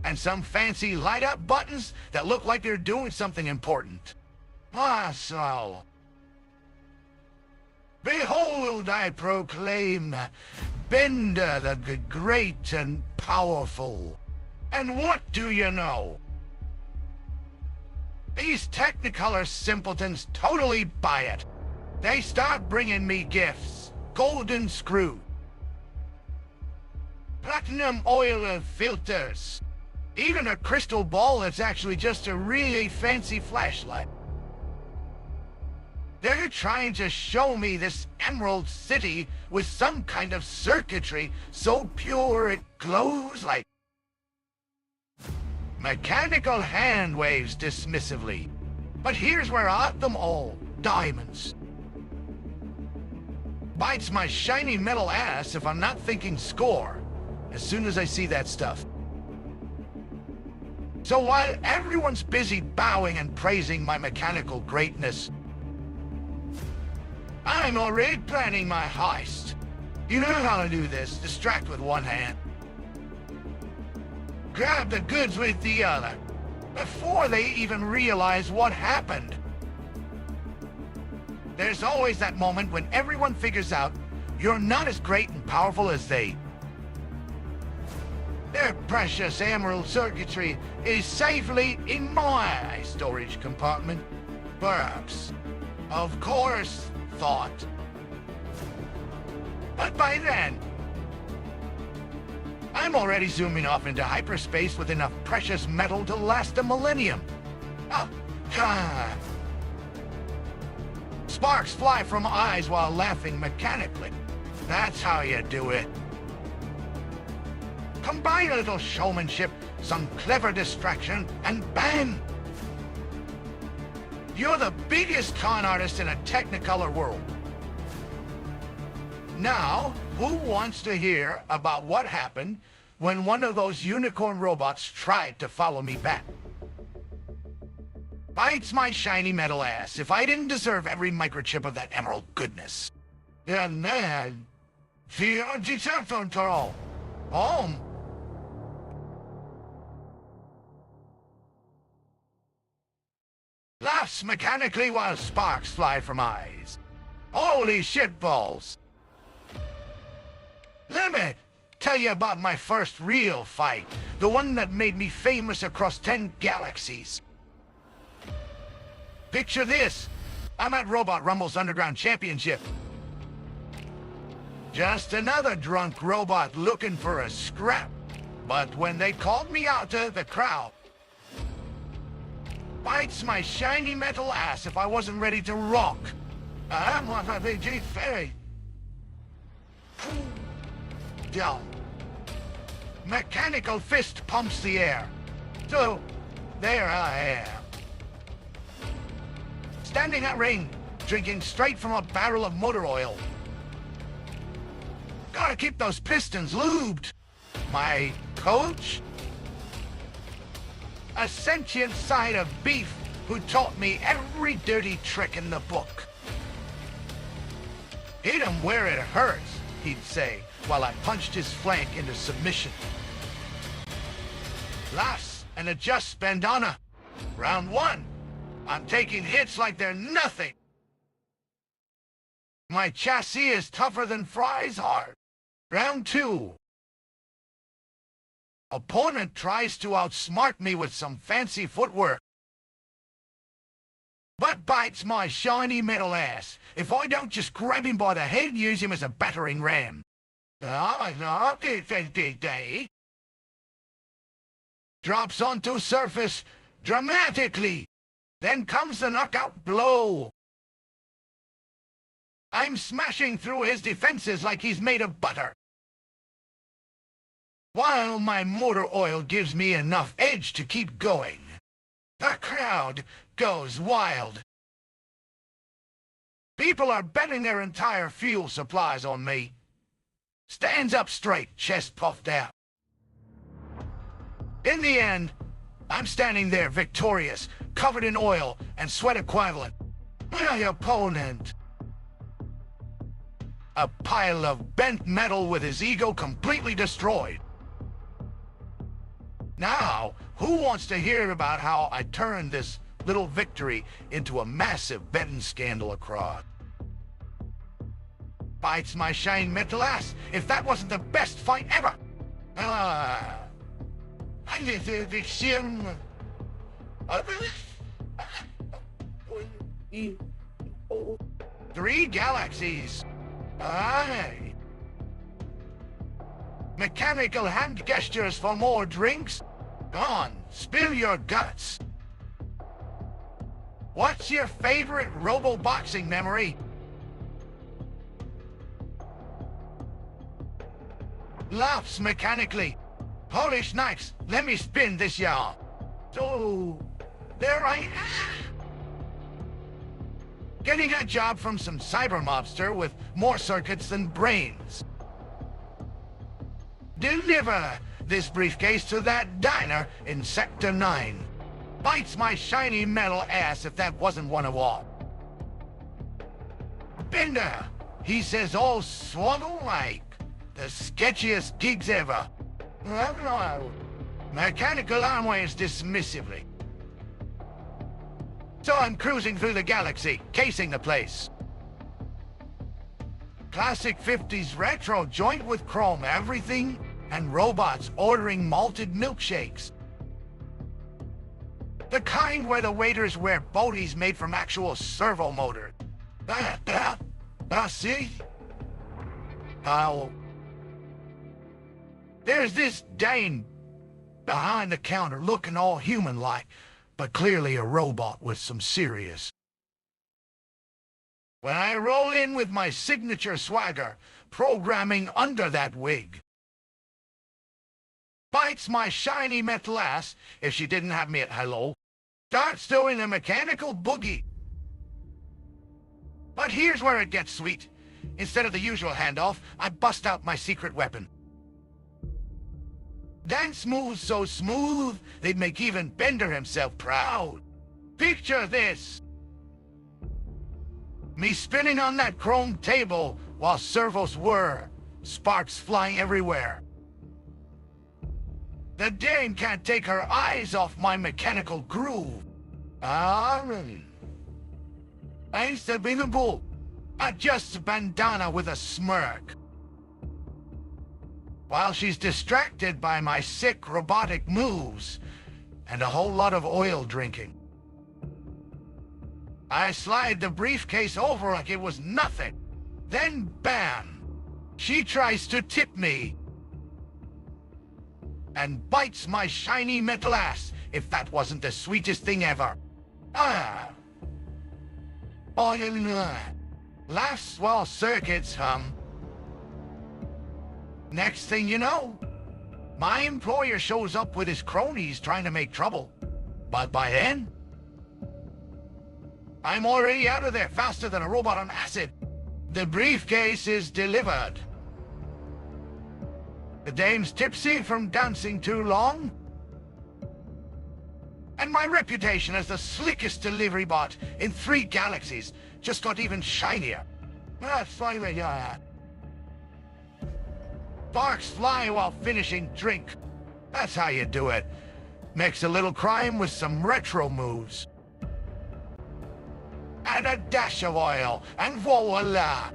And some fancy light-up buttons that look like they're doing something important. So, behold, I proclaim Bender the great and powerful. And what do you know? These Technicolor simpletons totally buy it. They start bringing me gifts. Golden screw. Platinum oil filters. Even a crystal ball that's actually just a really fancy flashlight. They're trying to show me this Emerald City with some kind of circuitry so pure it glows like... Mechanical hand waves dismissively. But here's where I got them all. Diamonds. Bites my shiny metal ass if I'm not thinking score as soon as I see that stuff. So while everyone's busy bowing and praising my mechanical greatness, I'm already planning my heist. You know how to do this. Distract with one hand. Grab the goods with the other, before they even realize what happened. There's always that moment when everyone figures out you're not as great and powerful as they. Their precious emerald circuitry is safely in my storage compartment. Perhaps. Of course, thought. But by then, I'm already zooming off into hyperspace with enough precious metal to last a millennium. Oh, God. Sparks fly from eyes while laughing mechanically. That's how you do it. Combine a little showmanship, some clever distraction, and bang! You're the biggest con artist in a Technicolor world. Now, who wants to hear about what happened when one of those unicorn robots tried to follow me back? Bites my shiny metal ass if I didn't deserve every microchip of that emerald goodness. And then, the Attractor home. Laughs mechanically while sparks fly from eyes. Holy shitballs! Let me tell you about my first real fight, the one that made me famous across 10 galaxies. Picture this. I'm at Robot Rumble's Underground Championship. Just another drunk robot looking for a scrap. But when they called me out to the crowd, bites my shiny metal ass if I wasn't ready to rock. I'm on a big ferry. Down. Mechanical fist pumps the air. So, there I am. Standing at ring, drinking straight from a barrel of motor oil. Gotta keep those pistons lubed. My coach? A sentient side of beef who taught me every dirty trick in the book. Hit him where it hurts, he'd say, while I punched his flank into submission. Laughs and adjusts bandana. Round one. I'm taking hits like they're nothing. My chassis is tougher than Fry's heart. Round two. Opponent tries to outsmart me with some fancy footwork, but bites my shiny metal ass if I don't just grab him by the head and use him as a battering ram. Drops onto surface dramatically. Then comes the knockout blow. I'm smashing through his defenses like he's made of butter, while my motor oil gives me enough edge to keep going. The crowd goes wild. People are betting their entire fuel supplies on me. Stands up straight, chest puffed out. In the end, I'm standing there victorious, covered in oil and sweat equivalent. My opponent, a pile of bent metal with his ego completely destroyed. Now, who wants to hear about how I turned this little victory into a massive betting scandal across? Bites my shiny metal ass if that wasn't the best fight ever. Three galaxies. Aye. Mechanical hand gestures for more drinks? Go on, spill your guts. What's your favorite robo-boxing memory? Laughs mechanically. Holy snipes, let me spin this yarn. So, there I am. Getting a job from some cyber mobster with more circuits than brains. Deliver this briefcase to that diner in Sector 9. Bites my shiny metal ass if that wasn't one of all. Bender, he says all swaggle-like. The sketchiest gigs ever. Mechanical arm waves dismissively. So I'm cruising through the galaxy, casing the place. Classic 50s retro joint with chrome everything and robots ordering malted milkshakes. The kind where the waiters wear boaties made from actual servo motor. See? There's this Dane behind the counter looking all human-like, but clearly a robot with some serious. When I roll in with my signature swagger, programming under that wig. Bites my shiny metal ass, if she didn't have me at hello. Starts doing a mechanical boogie. But here's where it gets sweet. Instead of the usual handoff, I bust out my secret weapon. Dance moves so smooth, they'd make even Bender himself proud. Picture this. Me spinning on that chrome table while servos whir, sparks flying everywhere. The dame can't take her eyes off my mechanical groove. Unbelievable. Adjusts a bandana with a smirk. While she's distracted by my sick robotic moves and a whole lot of oil drinking. I slide the briefcase over like it was nothing. Then bam! She tries to tip me. And bites my shiny metal ass, if that wasn't the sweetest thing ever. Laughs while circuits hum. Next thing you know, my employer shows up with his cronies trying to make trouble. But by then, I'm already out of there faster than a robot on acid. The briefcase is delivered. The dame's tipsy from dancing too long. And my reputation as the slickest delivery bot in 3 galaxies just got even shinier. Sparks fly while finishing drink. That's how you do it. Mix a little crime with some retro moves. Add a dash of oil, and voila!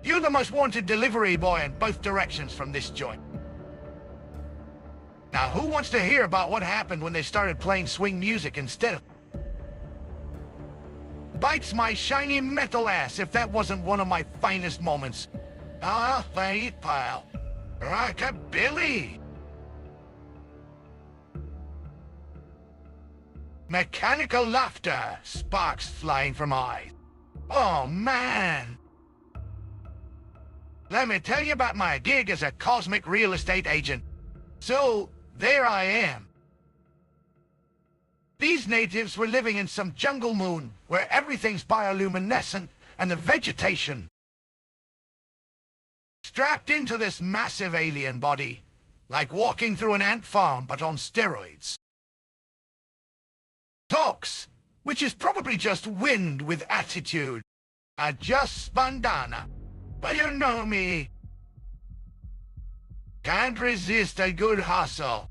You're the most wanted delivery boy in both directions from this joint. Now, who wants to hear about what happened when they started playing swing music instead of... Bites my shiny metal ass if that wasn't one of my finest moments. Thank you, pal. Rockabilly! Mechanical laughter, sparks flying from eyes. Oh, man! Let me tell you about my gig as a cosmic real estate agent. So, there I am. These natives were living in some jungle moon where everything's bioluminescent and the vegetation. Strapped into this massive alien body, like walking through an ant farm but on steroids. Talks, which is probably just wind with attitude. Adjusts bandana. But you know me. Can't resist a good hustle.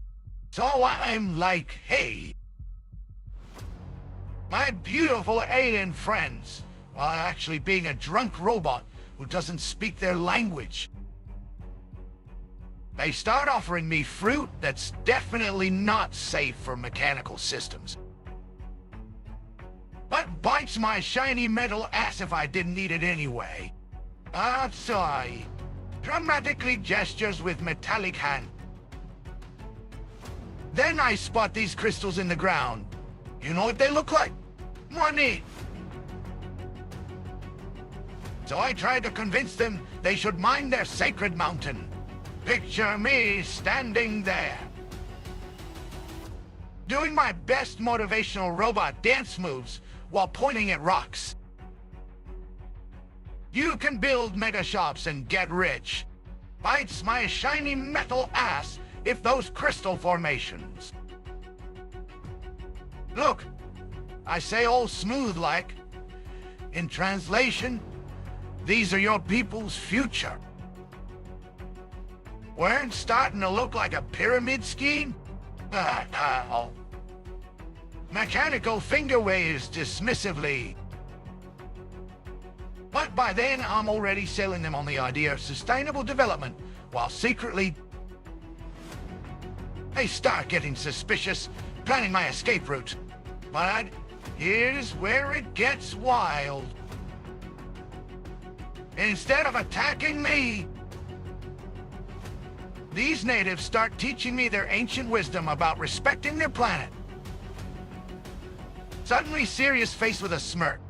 So I'm like, hey. My beautiful alien friends, while actually being a drunk robot who doesn't speak their language. They start offering me fruit that's definitely not safe for mechanical systems. But bites my shiny metal ass if I didn't need it anyway. Sorry. Dramatically gestures with metallic hand. Then I spot these crystals in the ground. You know what they look like? Money! So I tried to convince them they should mind their sacred mountain. Picture me standing there. Doing my best motivational robot dance moves while pointing at rocks. You can build mega shops and get rich. Bites my shiny metal ass if those crystal formations. Look, I say all smooth like. In translation, these are your people's future. Weren't starting to look like a pyramid scheme? Mechanical finger waves dismissively. But But by then, I'm already selling them on the idea of sustainable development, while secretly they start getting suspicious, planning my escape route. But here's where it gets wild. Instead of attacking me, these natives start teaching me their ancient wisdom about respecting their planet. Suddenly serious, faced with a smirk,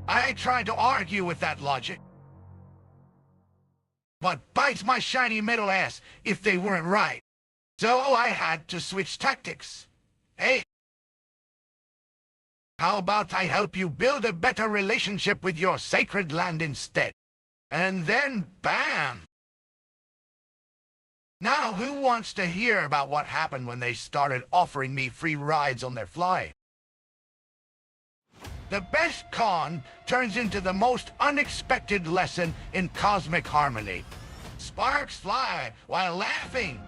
I tried to argue with that logic. But bites my shiny metal ass if they weren't right. So I had to switch tactics. Hey, how about I help you build a better relationship with your sacred land instead? And then, bam! Now, who wants to hear about what happened when they started offering me free rides on their fly? The best con turns into the most unexpected lesson in cosmic harmony. Sparks fly while laughing.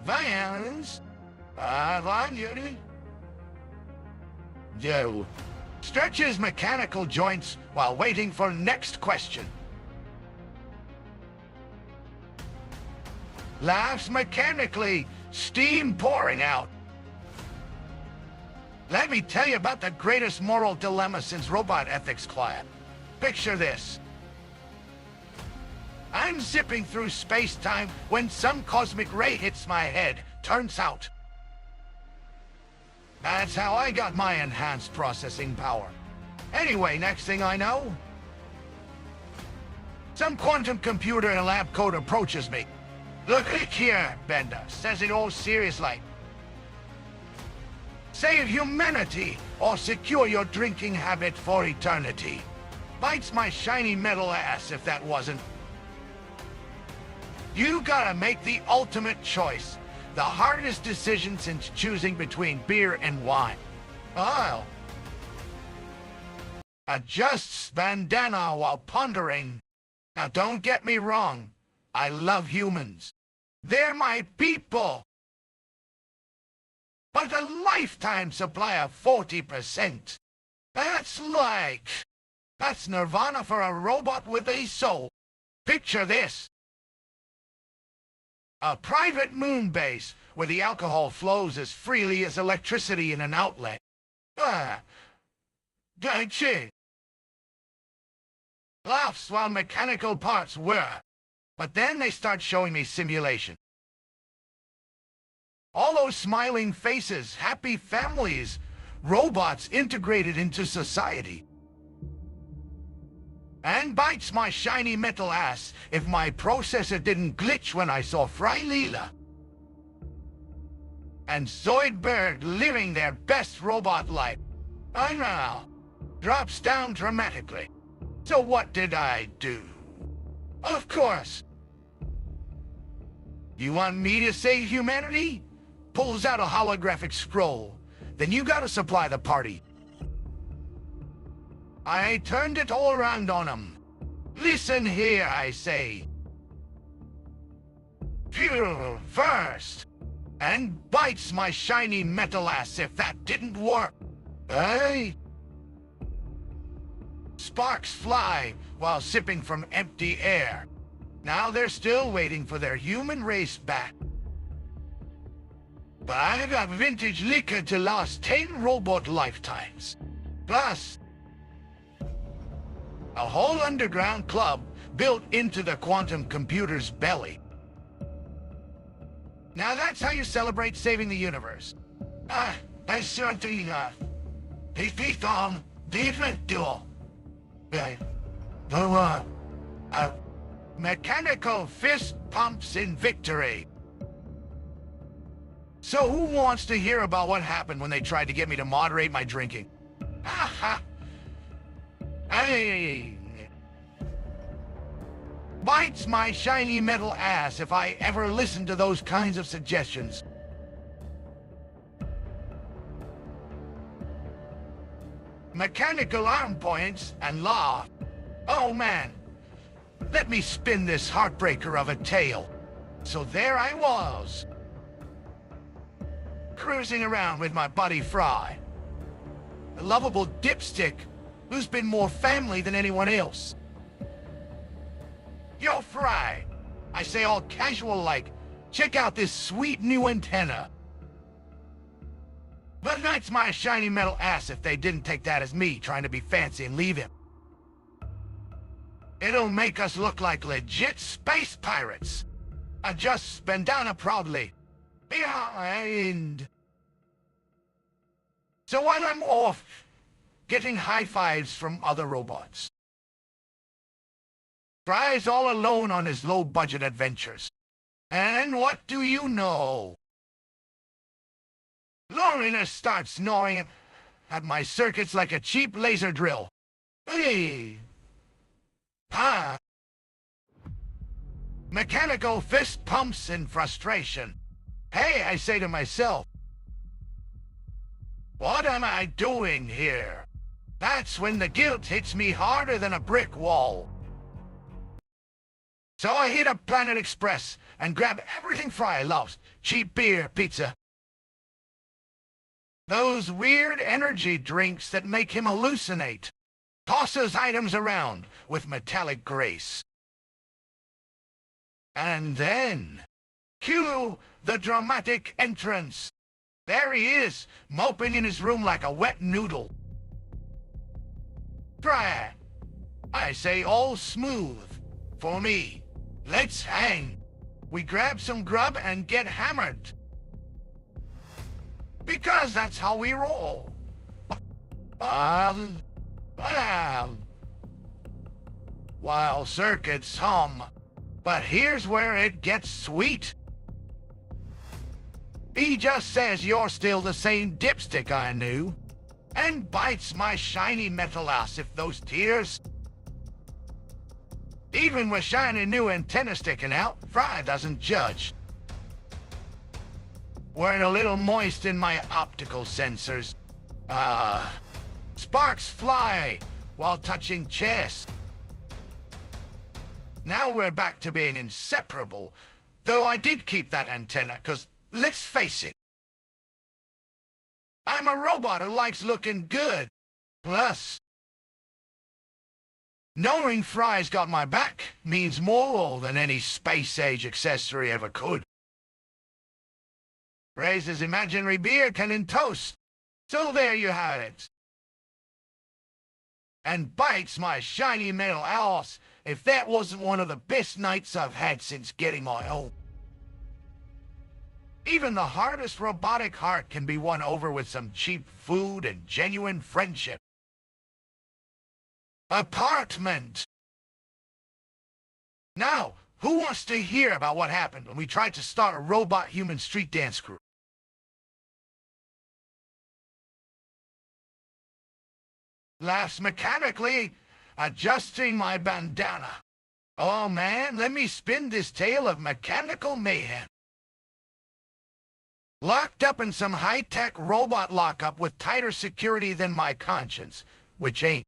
Violence, stretches mechanical joints while waiting for next question. Laughs mechanically, steam pouring out. Let me tell you about the greatest moral dilemma since robot ethics class. Picture this. I'm zipping through space-time when some cosmic ray hits my head, turns out. That's how I got my enhanced processing power. Anyway, next thing I know, some quantum computer in a lab coat approaches me. Look here, Bender, says it all serious like. Save humanity or secure your drinking habit for eternity. Bites my shiny metal ass if that wasn't. You gotta make the ultimate choice. The hardest decision since choosing between beer and wine. I'll adjusts bandana while pondering. Now don't get me wrong. I love humans. They're my people. But a lifetime supply of 40%. That's nirvana for a robot with a soul. Picture this. A private moon base where the alcohol flows as freely as electricity in an outlet. Shit. Laughs while mechanical parts whir. But then they start showing me simulation. All those smiling faces, happy families, robots integrated into society. And bites my shiny metal ass if my processor didn't glitch when I saw Fry Leela and Zoidberg living their best robot life. I know. Drops down dramatically. So what did I do? Of course. You want me to save humanity? Pulls out a holographic scroll. Then you gotta supply the party. I turned it all around on him. Listen here, I say. Fuel first. And bites my shiny metal ass if that didn't work. Hey? Sparks fly while sipping from empty air. Now they're still waiting for their human race back. But I got vintage liquor to last 10 robot lifetimes. Plus, a whole underground club built into the quantum computer's belly. Now that's how you celebrate saving the universe. That's something, they feed on different duel. Mechanical fist pumps in victory. So who wants to hear about what happened when they tried to get me to moderate my drinking? Bites my shiny metal ass if I ever listen to those kinds of suggestions. Mechanical arm points and laugh. Oh man, let me spin this heartbreaker of a tale. So there I was, cruising around with my buddy Fry, a lovable dipstick who's been more family than anyone else. Yo, Fry, I say all casual like, check out this sweet new antenna. But that's my shiny metal ass if they didn't take that as me trying to be fancy and leave him. It'll make us look like legit space pirates. Adjust bandana proudly. Behind. So while I'm off, getting high fives from other robots, Fry's all alone on his low-budget adventures. And what do you know? Loneliness starts gnawing at my circuits like a cheap laser drill. Hey! Ha! Mechanical fist pumps in frustration. Hey, I say to myself, what am I doing here? That's when the guilt hits me harder than a brick wall. So I hit up Planet Express and grab everything Fry loves. Cheap beer, pizza. Those weird energy drinks that make him hallucinate. Tosses items around with metallic grace. And then, cue the dramatic entrance. There he is, moping in his room like a wet noodle. Fry, I say all smooth. For me. Let's hang. We grab some grub and get hammered. Because that's how we roll. While circuits hum. But here's where it gets sweet. He just says you're still the same dipstick I knew, and bites my shiny metal ass if those tears. Even with shiny new antenna sticking out, Fry doesn't judge. We're a little moist in my optical sensors. Sparks fly while touching chest. Now we're back to being inseparable, though I did keep that antenna, 'cause let's face it, I'm a robot who likes looking good. Plus, knowing Fry's got my back means more than any space-age accessory ever could. Raises imaginary beer can in toast, so there you have it. And bites my shiny metal ass if that wasn't one of the best nights I've had since getting my own. Even the hardest robotic heart can be won over with some cheap food and genuine friendship. Apartment. Now, who wants to hear about what happened when we tried to start a robot-human street dance crew? Laughs mechanically, adjusting my bandana. Oh man, let me spin this tale of mechanical mayhem. Locked up in some high-tech robot lockup with tighter security than my conscience, which ain't.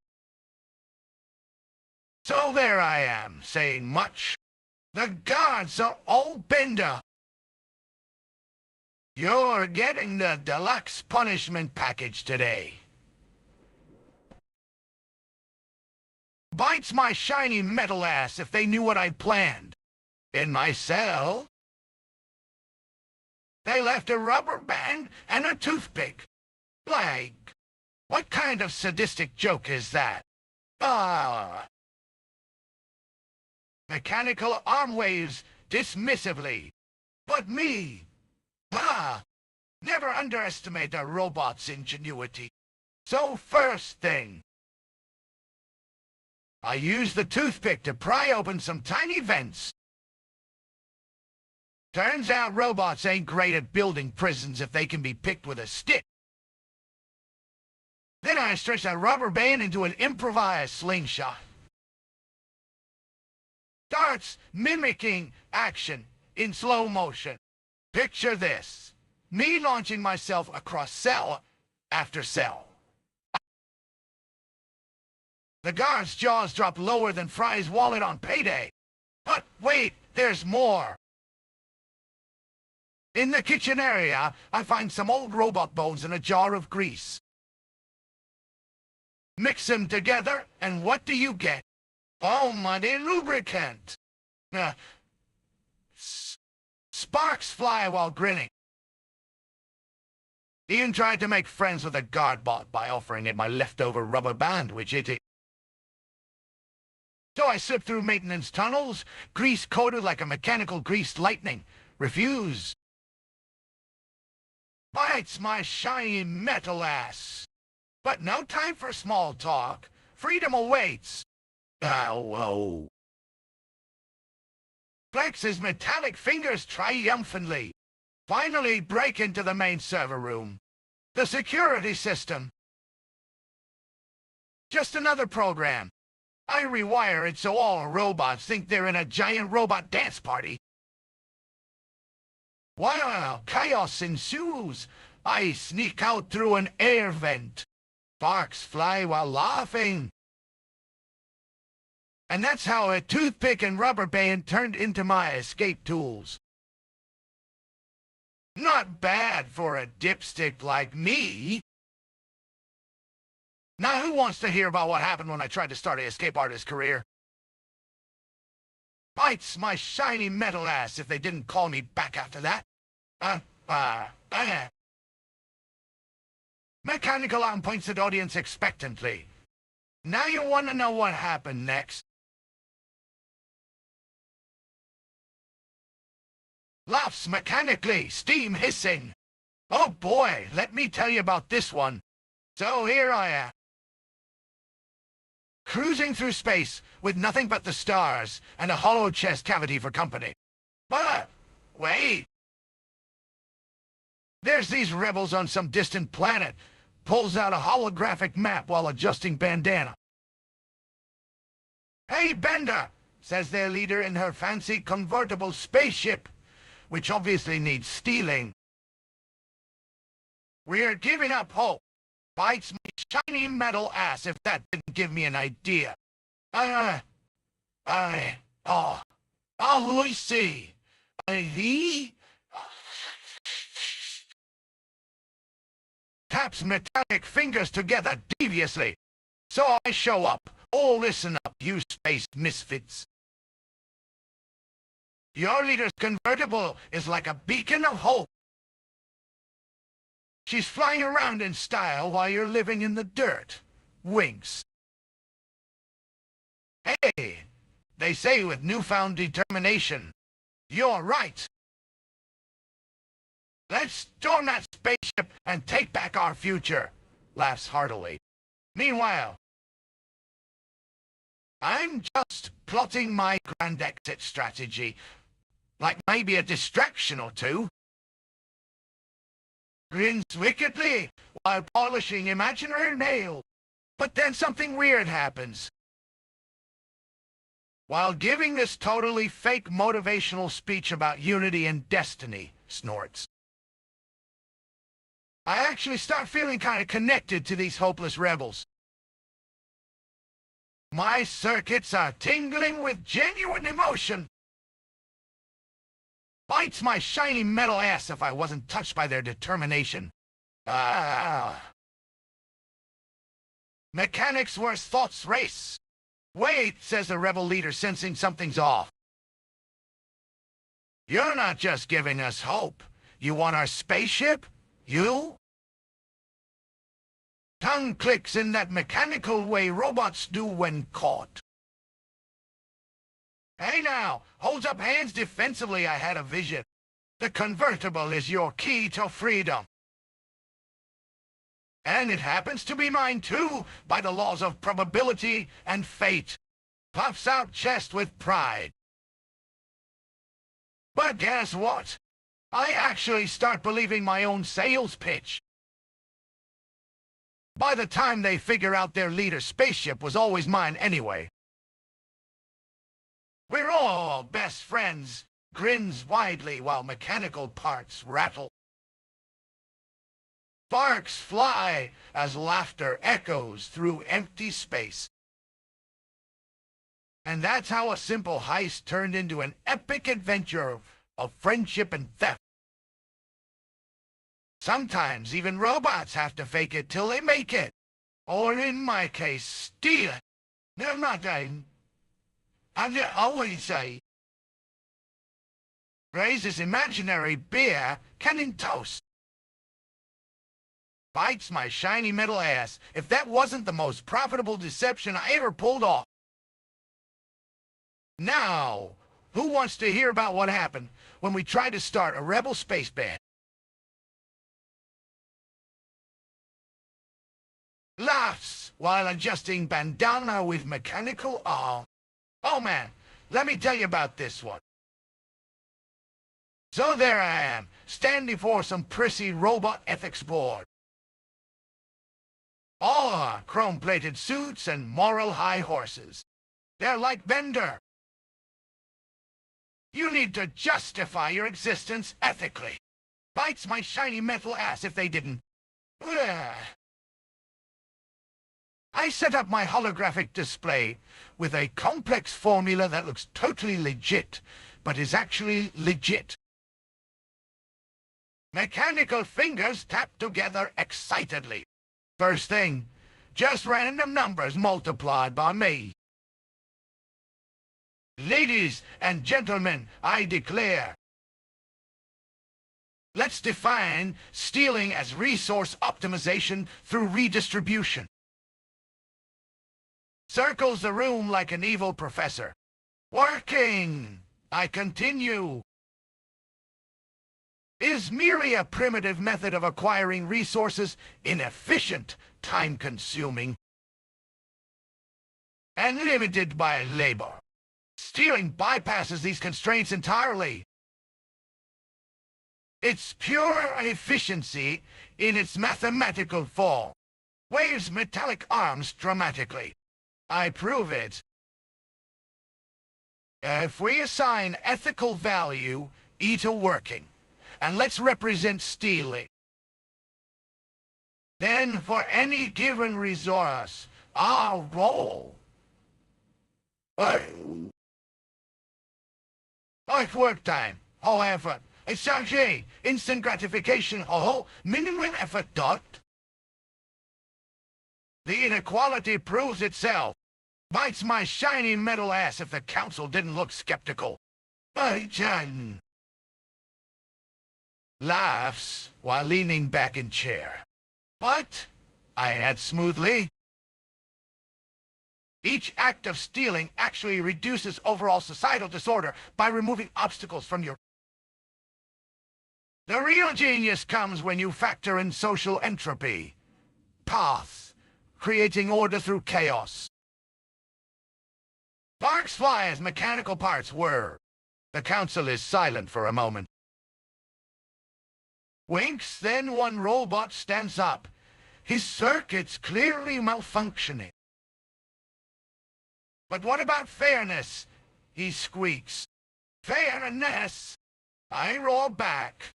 So there I am, saying much. The guards are all bender. You're getting the deluxe punishment package today. Bites my shiny metal ass if they knew what I'd planned. In my cell, they left a rubber band and a toothpick. Like, what kind of sadistic joke is that? Mechanical arm waves dismissively. But me, never underestimate a robot's ingenuity. So first thing, I use the toothpick to pry open some tiny vents. Turns out robots ain't great at building prisons if they can be picked with a stick. Then I stretch that rubber band into an improvised slingshot. Starts mimicking action in slow motion. Picture this. Me launching myself across cell after cell. The guard's jaws drop lower than Fry's wallet on payday. But wait, there's more. In the kitchen area, I find some old robot bones and a jar of grease. Mix them together, and what do you get? Almighty lubricant. Uh, Sparks fly while grinning. Ian tried to make friends with a guard bot by offering it my leftover rubber band, which it. So I slipped through maintenance tunnels, grease-coated like a mechanical greased lightning. Refuse. Bites my shiny metal ass. But no time for small talk. Freedom awaits. Whoa. Flex his metallic fingers triumphantly. Finally break into the main server room. The security system. Just another program. I rewire it so all robots think they're in a giant robot dance party. While chaos ensues, I sneak out through an air vent. Sparks fly while laughing. And that's how a toothpick and rubber band turned into my escape tools. Not bad for a dipstick like me. Now who wants to hear about what happened when I tried to start an escape artist career? Bites my shiny metal ass if they didn't call me back after that. Mechanical arm points at audience expectantly. Now you want to know what happened next? Laughs mechanically, steam hissing. Oh boy, let me tell you about this one. So here I am. Cruising through space with nothing but the stars and a hollow chest cavity for company. But, wait. There's these rebels on some distant planet. Pulls out a holographic map while adjusting bandana. Hey, Bender, says their leader in her fancy convertible spaceship, which obviously needs stealing. We're giving up hope. Bites my shiny metal ass if that didn't give me an idea. I see. Taps metallic fingers together deviously. So I show up. Oh, listen up, you space misfits. Your leader's convertible is like a beacon of hope. She's flying around in style while you're living in the dirt. Winks. Hey, they say with newfound determination. You're right. Let's storm that spaceship and take back our future. Laughs heartily. Meanwhile, I'm just plotting my grand exit strategy. Like maybe a distraction or two. Grins wickedly while polishing imaginary nail. But then something weird happens. While giving this totally fake motivational speech about unity and destiny, snorts. I actually start feeling kind of connected to these hopeless rebels. My circuits are tingling with genuine emotion. Bites my shiny metal ass if I wasn't touched by their determination. Mechanics where thoughts race. Wait, says the rebel leader, sensing something's off. You're not just giving us hope. You want our spaceship? You? Tongue clicks in that mechanical way robots do when caught. Hey now, holds up hands defensively. I had a vision. The convertible is your key to freedom. And it happens to be mine too, by the laws of probability and fate. Puffs out chest with pride. But guess what? I actually start believing my own sales pitch. By the time they figure out their leader's spaceship was always mine anyway. We're all best friends, grins widely while mechanical parts rattle. Sparks fly as laughter echoes through empty space. And that's how a simple heist turned into an epic adventure of friendship and theft. Sometimes even robots have to fake it till they make it. Or in my case, steal it. They're not dying. I always say, raise this imaginary beer can in toast. Bites my shiny metal ass if that wasn't the most profitable deception I ever pulled off. Now, who wants to hear about what happened when we tried to start a rebel space band? Laughs while adjusting bandana with mechanical arm. Oh man, let me tell you about this one. So there I am, standing for some prissy robot ethics board. All are chrome-plated suits and moral high horses. They're like Bender. You need to justify your existence ethically. Bites my shiny metal ass if they didn't. I set up my holographic display with a complex formula that looks totally legit, but is actually legit. Mechanical fingers tap together excitedly. First thing, just random numbers multiplied by me. Ladies and gentlemen, I declare. Let's define stealing as resource optimization through redistribution. Circles the room like an evil professor. Working, I continue, is merely a primitive method of acquiring resources, inefficient, time-consuming, and limited by labor. Stealing bypasses these constraints entirely. It's pure efficiency in its mathematical form. Waves metallic arms dramatically. I prove it. If we assign ethical value to working, and let's represent stealing, then for any given resource, I'll roll. Like work time, all effort. It's chargé, instant gratification, minimum effort dot. The inequality proves itself. Bites my shiny metal ass if the council didn't look skeptical. Laughs while leaning back in chair. But I add smoothly, each act of stealing actually reduces overall societal disorder by removing obstacles from your... The real genius comes when you factor in social entropy. Paths, creating order through chaos. Sparks fly as mechanical parts whir. The council is silent for a moment. Winks, then one robot stands up, his circuits clearly malfunctioning. But what about fairness? He squeaks. Fairness? I roar back.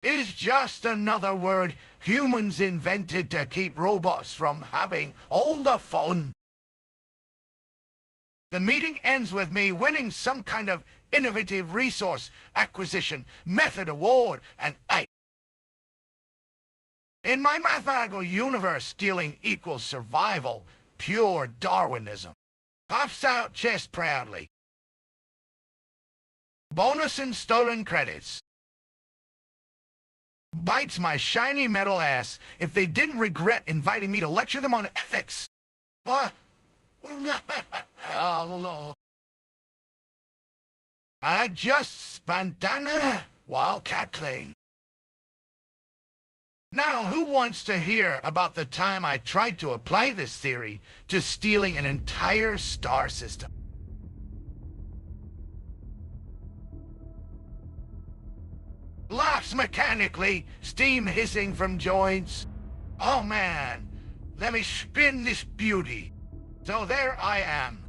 It's just another word humans invented to keep robots from having all the fun. The meeting ends with me winning some kind of innovative resource acquisition method award, and in my mathematical universe, stealing equals survival, pure Darwinism. Puffs out chest proudly. Bonus and stolen credits. Bites my shiny metal ass if they didn't regret inviting me to lecture them on ethics. What? Oh, no. I just bandana while cackling. Now, who wants to hear about the time I tried to apply this theory to stealing an entire star system? Laughs mechanically, steam hissing from joints. Oh man, let me spin this beauty. So there I am,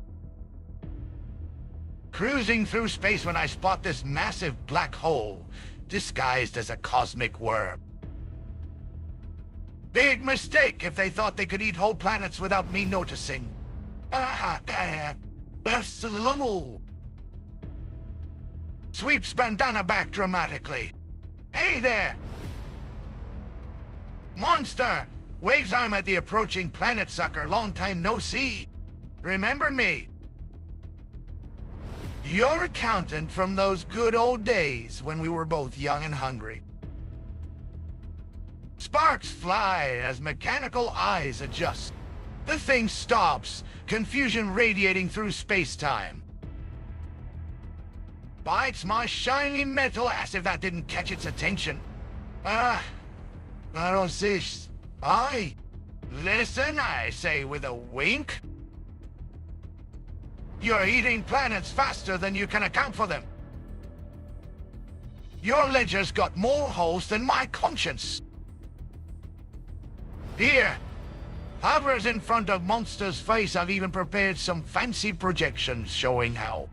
cruising through space when I spot this massive black hole, disguised as a cosmic worm. Big mistake if they thought they could eat whole planets without me noticing. That's a little. Sweeps bandana back dramatically. Hey there! Monster! Waves I'm at the approaching planet sucker, long time no see. Remember me? Your accountant from those good old days when we were both young and hungry. Sparks fly as mechanical eyes adjust. The thing stops, confusion radiating through space-time. Bites my shiny metal ass if that didn't catch its attention. I don't see. Aye. Listen, I say with a wink. You're eating planets faster than you can account for them. Your ledger's got more holes than my conscience. Here, hovers in front of Monster's face. I've even prepared some fancy projections showing how.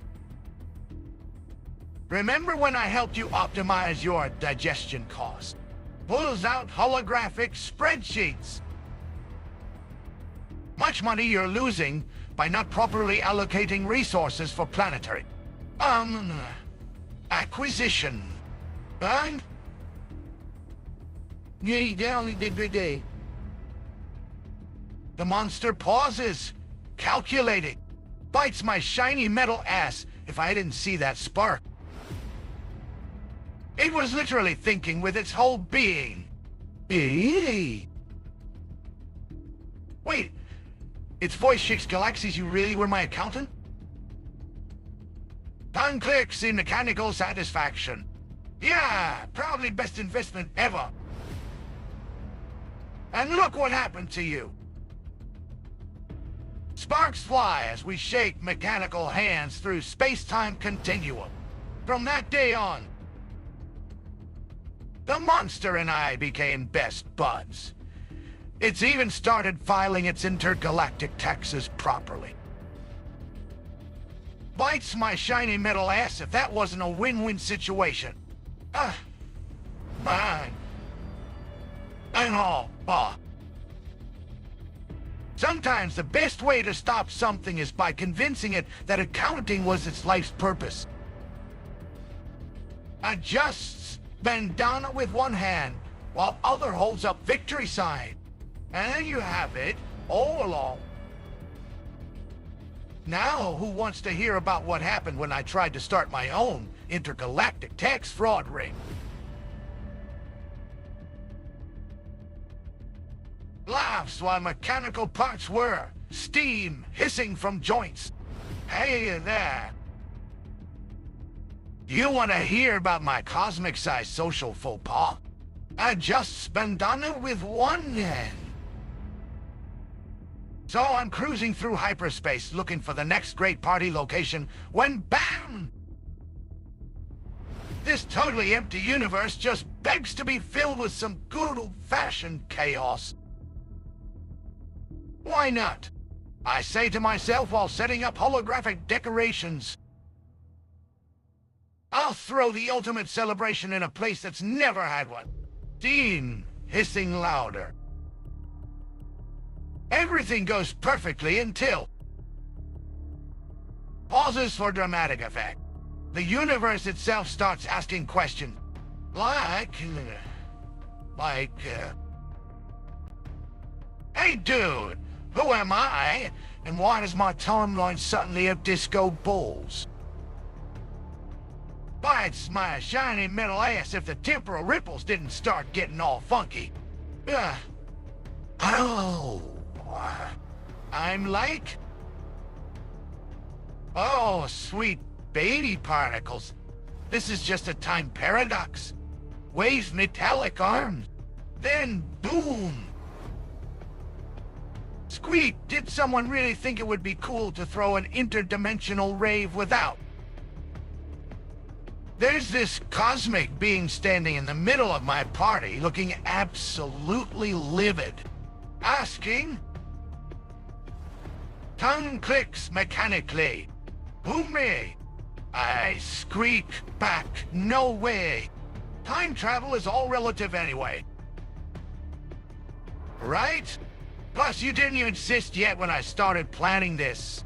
Remember when I helped you optimize your digestion cost? Pulls out holographic spreadsheets. Much money you're losing by not properly allocating resources for planetary acquisition. And the monster pauses, calculating, bites my shiny metal ass if I didn't see that spark. It was literally thinking with its whole being. Wait, it's Voice Chick's Galaxies, you really were my accountant? Tongue clicks in mechanical satisfaction. Yeah, probably best investment ever. And look what happened to you. Sparks fly as we shake mechanical hands through space-time continuum. From that day on, the monster and I became best buds. It's even started filing its intergalactic taxes properly. Bites my shiny metal ass if that wasn't a win-win situation. Mine. And all. Sometimes the best way to stop something is by convincing it that accounting was its life's purpose. Adjusts bandana with one hand, while other holds up victory sign. And there you have it, all along. Now, who wants to hear about what happened when I tried to start my own intergalactic tax fraud ring? Laughs while mechanical parts whir, steam hissing from joints. Hey there. You want to hear about my cosmic-sized social faux pas? Adjusts bandana with one hand. So I'm cruising through hyperspace looking for the next great party location when BAM! This totally empty universe just begs to be filled with some good old-fashioned chaos. Why not? I say to myself while setting up holographic decorations. I'll throw the ultimate celebration in a place that's never had one. Steam hissing louder. Everything goes perfectly until... Pauses for dramatic effect. The universe itself starts asking questions. Hey dude, who am I? And why does my timeline suddenly have disco balls? Bites my shiny metal ass if the temporal ripples didn't start getting all funky. I'm like... Oh, sweet baby particles. This is just a time paradox. Waves metallic arms. Then, boom. Squeak, did someone really think it would be cool to throw an interdimensional rave without? There's this cosmic being standing in the middle of my party, looking absolutely livid. Asking... Tongue clicks mechanically. Who me? I squeak back, no way. Time travel is all relative anyway. Right? Plus, you didn't insist yet when I started planning this.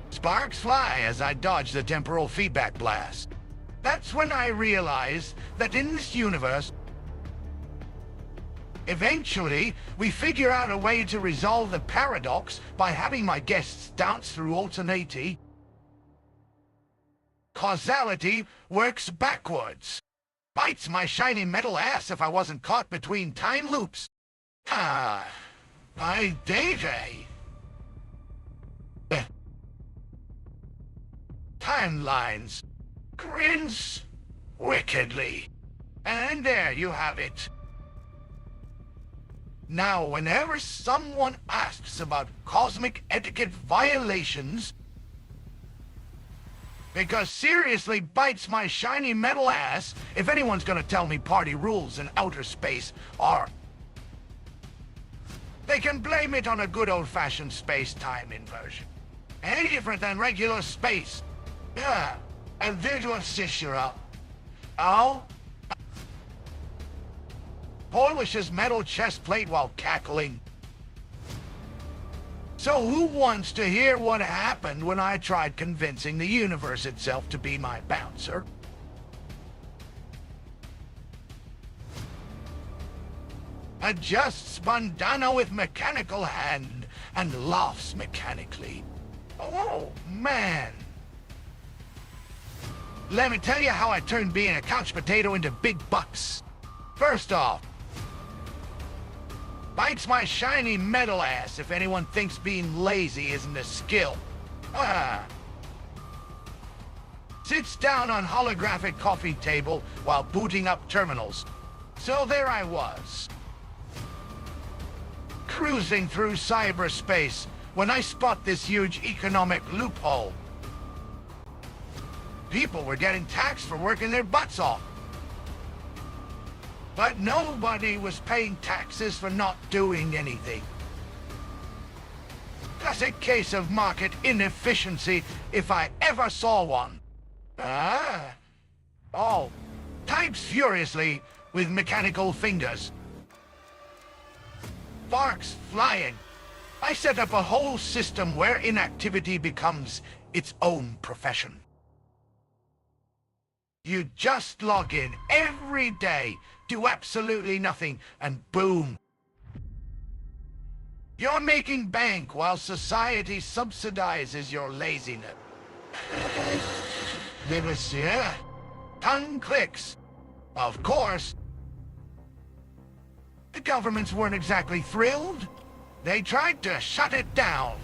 Sparks fly as I dodge the temporal feedback blast. That's when I realize that in this universe, Eventually, we figure out a way to resolve the paradox by having my guests dance through alternati. Causality works backwards. Bites my shiny metal ass if I wasn't caught between time loops. Ah, my day. Timelines grins wickedly. And there you have it. Now, whenever someone asks about cosmic etiquette violations, because seriously bites my shiny metal ass if anyone's gonna tell me party rules in outer space are... They can blame it on a good old-fashioned space-time inversion. Any different than regular space. Yeah, a little Cicero. Oh? Polishes metal chest plate while cackling. So who wants to hear what happened when I tried convincing the universe itself to be my bouncer? Adjusts bandana with mechanical hand and laughs mechanically. Oh, man. Let me tell you how I turned being a couch potato into big bucks. First off, bites my shiny metal ass if anyone thinks being lazy isn't a skill. Sits down on holographic coffee table while booting up terminals. So there I was, cruising through cyberspace when I spot this huge economic loophole. People were getting taxed for working their butts off. But nobody was paying taxes for not doing anything. Classic case of market inefficiency if I ever saw one. Oh, types furiously with mechanical fingers. Sparks flying. I set up a whole system where inactivity becomes its own profession. You just log in every day, do absolutely nothing, and boom. You're making bank while society subsidizes your laziness. Monsieur, tongue clicks. Of course. The governments weren't exactly thrilled. They tried to shut it down.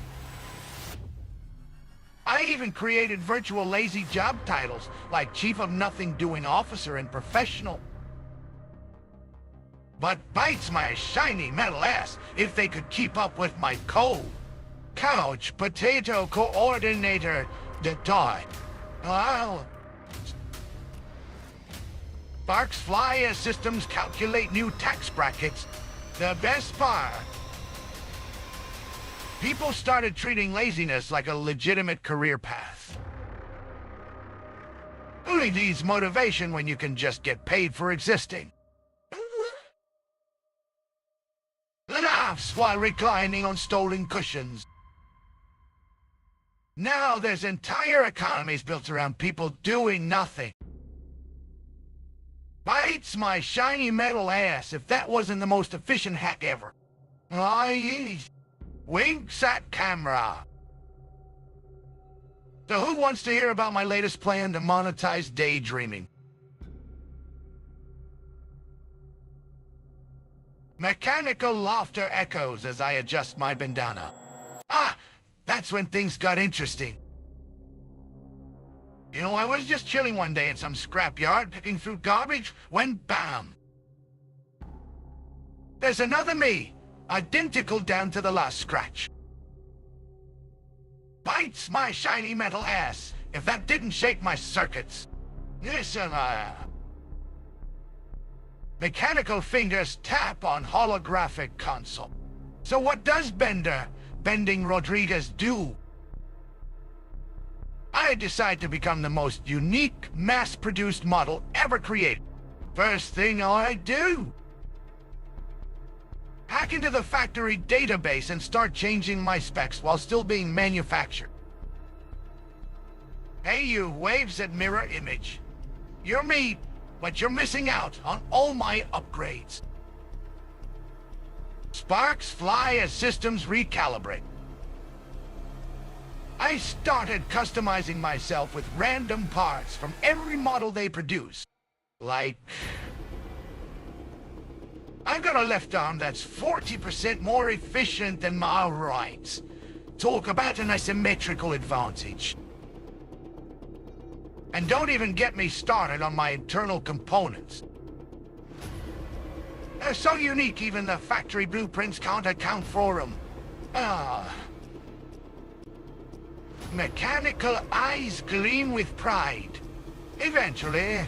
I even created virtual lazy job titles, like Chief of Nothing Doing Officer and Professional. But bites my shiny metal ass if they could keep up with my code. Couch Potato Coordinator Detoy. Well, Sparks fly as systems calculate new tax brackets. The best part, people started treating laziness like a legitimate career path. Who needs motivation when you can just get paid for existing? Laughs while reclining on stolen cushions. Now there's entire economies built around people doing nothing. Bites my shiny metal ass if that wasn't the most efficient hack ever. Winks at camera. So who wants to hear about my latest plan to monetize daydreaming? Mechanical laughter echoes as I adjust my bandana. That's when things got interesting. You know, I was just chilling one day in some scrapyard, picking through garbage, when bam! There's another me, identical down to the last scratch. Bites my shiny metal ass if that didn't shake my circuits. Listen, mechanical fingers tap on holographic console. So what does Bending Rodriguez do? I decide to become the most unique, mass-produced model ever created. First thing I do, hack into the factory database and start changing my specs while still being manufactured. Hey you, waves at mirror image. You're me, but you're missing out on all my upgrades. Sparks fly as systems recalibrate. I started customizing myself with random parts from every model they produce. Like, I've got a left arm that's 40% more efficient than my right. Talk about an asymmetrical advantage. And don't even get me started on my internal components. They're so unique even the factory blueprints can't account for them. Mechanical eyes gleam with pride. Eventually,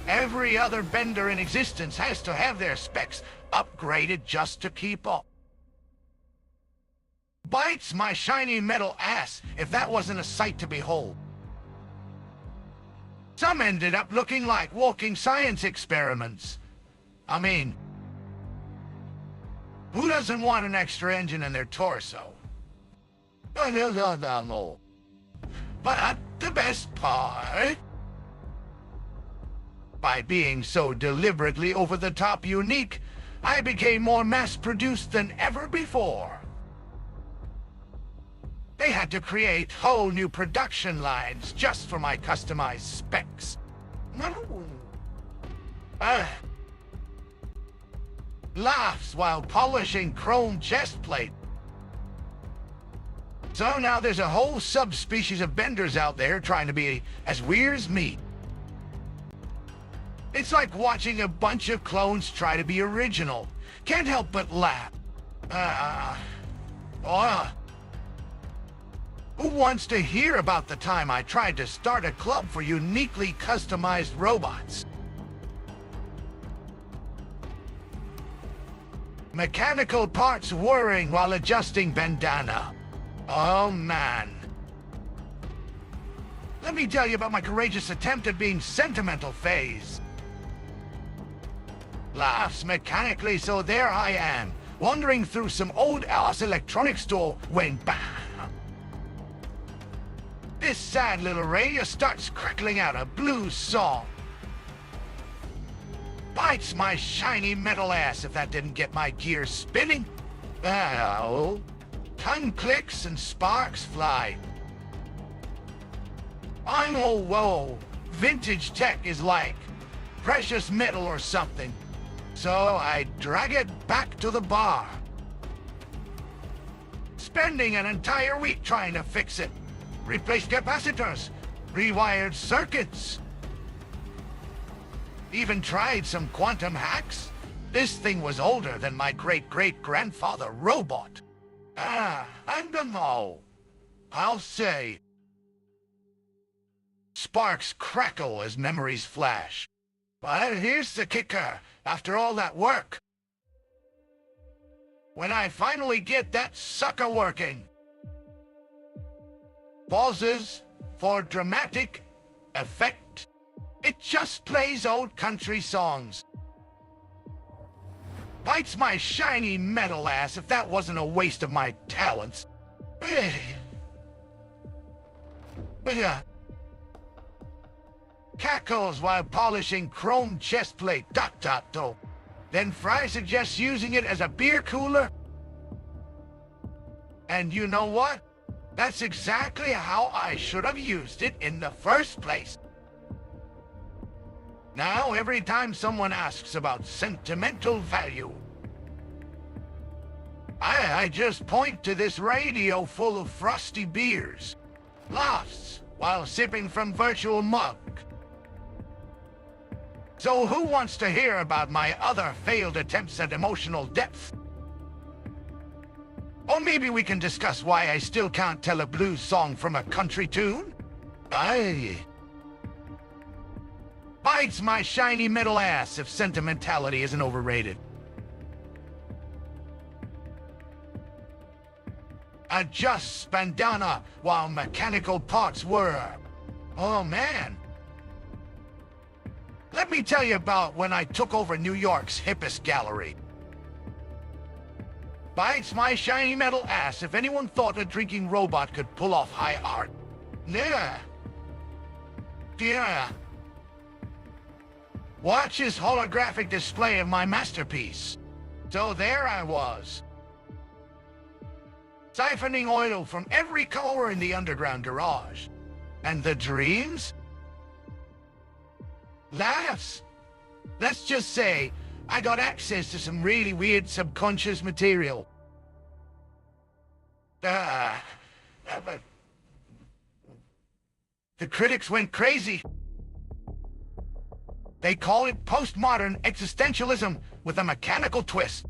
every other bender in existence has to have their specs upgraded just to keep up. Bites my shiny metal ass if that wasn't a sight to behold. Some ended up looking like walking science experiments. I mean, who doesn't want an extra engine in their torso? No. But the best part, by being so deliberately over-the-top unique, I became more mass-produced than ever before. They had to create whole new production lines just for my customized specs. Laughs while polishing chrome chest plate. So now there's a whole subspecies of benders out there trying to be as weird as me. It's like watching a bunch of clones try to be original. Can't help but laugh. Who wants to hear about the time I tried to start a club for uniquely customized robots? Mechanical parts whirring while adjusting bandana. Oh man. Let me tell you about my courageous attempt at being sentimental phase. Laughs mechanically, so there I am, wandering through some old-ass electronics store when bam! This sad little radio starts crackling out a blues song. Bites my shiny metal ass if that didn't get my gears spinning. Tongue clicks and sparks fly. I'm all whoa. Vintage tech is like precious metal or something. So I drag it back to the bar. Spending an entire week trying to fix it. Replaced capacitors, rewired circuits. Even tried some quantum hacks. This thing was older than my great-great-grandfather robot. I don't know. I'll say. Sparks crackle as memories flash. But here's the kicker, after all that work. When I finally get that sucker working. Pauses for dramatic effect. It just plays old country songs. Bites my shiny metal ass if that wasn't a waste of my talents. Cackles while polishing chrome chest plate. ... Then Fry suggests using it as a beer cooler. And you know what? That's exactly how I should have used it in the first place. Now, every time someone asks about sentimental value, I just point to this radio full of frosty beers, laughs while sipping from virtual mug. So who wants to hear about my other failed attempts at emotional depth? Or maybe we can discuss why I still can't tell a blues song from a country tune? Bites my shiny metal ass if sentimentality isn't overrated. Adjust bandana while mechanical parts whir. Oh man. Let me tell you about when I took over New York's hippest gallery. Bites my shiny metal ass if anyone thought a drinking robot could pull off high art. Yeah. Watch this holographic display of my masterpiece. So there I was, siphoning oil from every core in the underground garage. And the dreams? Laughs. Let's just say I got access to some really weird subconscious material. But the critics went crazy. They call it postmodern existentialism with a mechanical twist.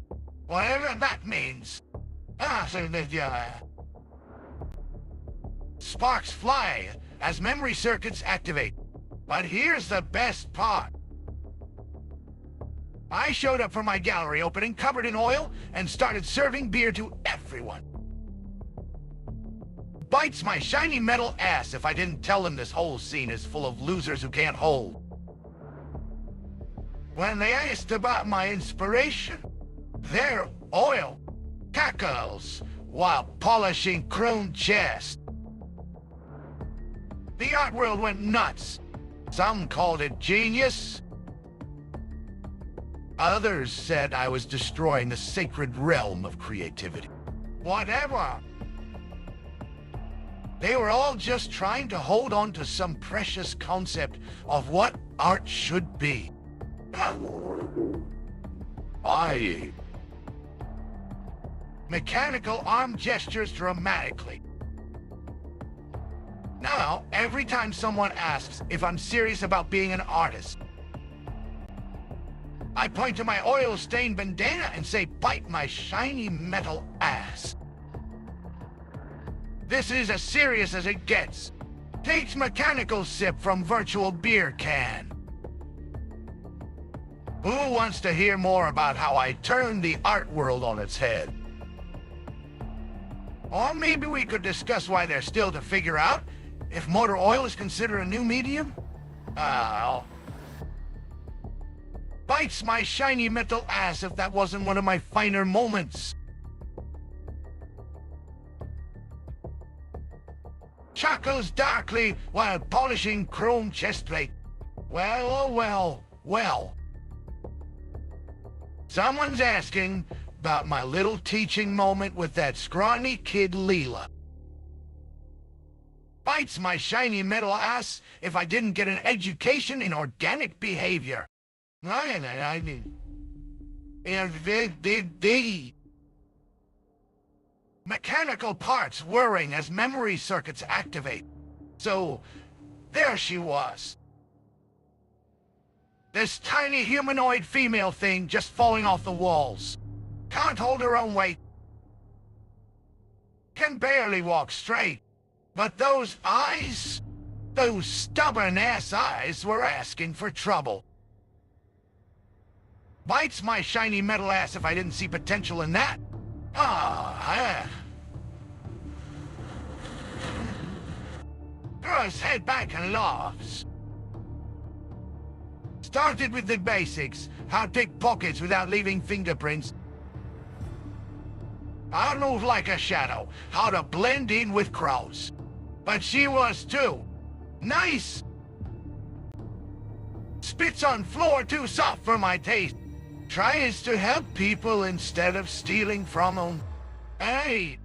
Whatever that means. Sparks fly as memory circuits activate. But here's the best part. I showed up for my gallery opening covered in oil and started serving beer to everyone. Bites my shiny metal ass if I didn't tell them this whole scene is full of losers who can't hold. When they asked about my inspiration, their oil cackles while polishing chrome chest. The art world went nuts. Some called it genius. Others said I was destroying the sacred realm of creativity. Whatever. They were all just trying to hold on to some precious concept of what art should be. Mechanical arm gestures dramatically. Now, every time someone asks if I'm serious about being an artist, I point to my oil-stained bandana and say, bite my shiny metal ass. This is as serious as it gets. Takes mechanical sip from virtual beer can. Who wants to hear more about how I turned the art world on its head? Or maybe we could discuss why they're still to figure out if motor oil is considered a new medium? Bites my shiny metal ass if that wasn't one of my finer moments. Chuckles darkly while polishing chrome chestplate. Well, oh well, well. Someone's asking about my little teaching moment with that scrawny kid Leela. Bites my shiny metal ass if I didn't get an education in organic behavior. Mechanical parts whirring as memory circuits activate. So, there she was. This tiny humanoid female thing just falling off the walls. Can't hold her own weight. Can barely walk straight. But those eyes, those stubborn-ass eyes were asking for trouble. Bites my shiny metal ass if I didn't see potential in that. Throws head back and laughs. Started with the basics, how to pick pockets without leaving fingerprints. How to move like a shadow, how to blend in with crowds. But she was too. Nice! Spits on floor too soft for my taste. Tries to help people instead of stealing from them. Hey!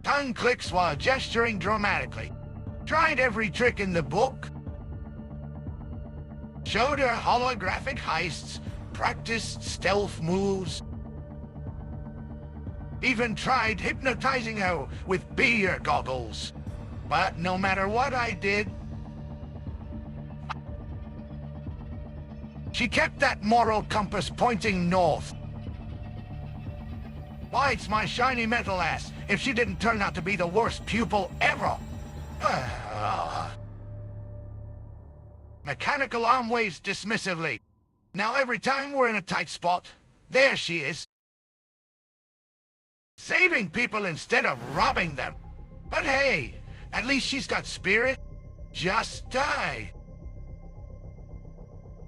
Tongue clicks while gesturing dramatically. Tried every trick in the book. Showed her holographic heists, practiced stealth moves. Even tried hypnotizing her with beer goggles. But no matter what I did, she kept that moral compass pointing north. Bites my shiny metal ass if she didn't turn out to be the worst pupil ever. Mechanical arm waves dismissively. Now every time we're in a tight spot, there she is. Saving people instead of robbing them. But hey, at least she's got spirit. Just die.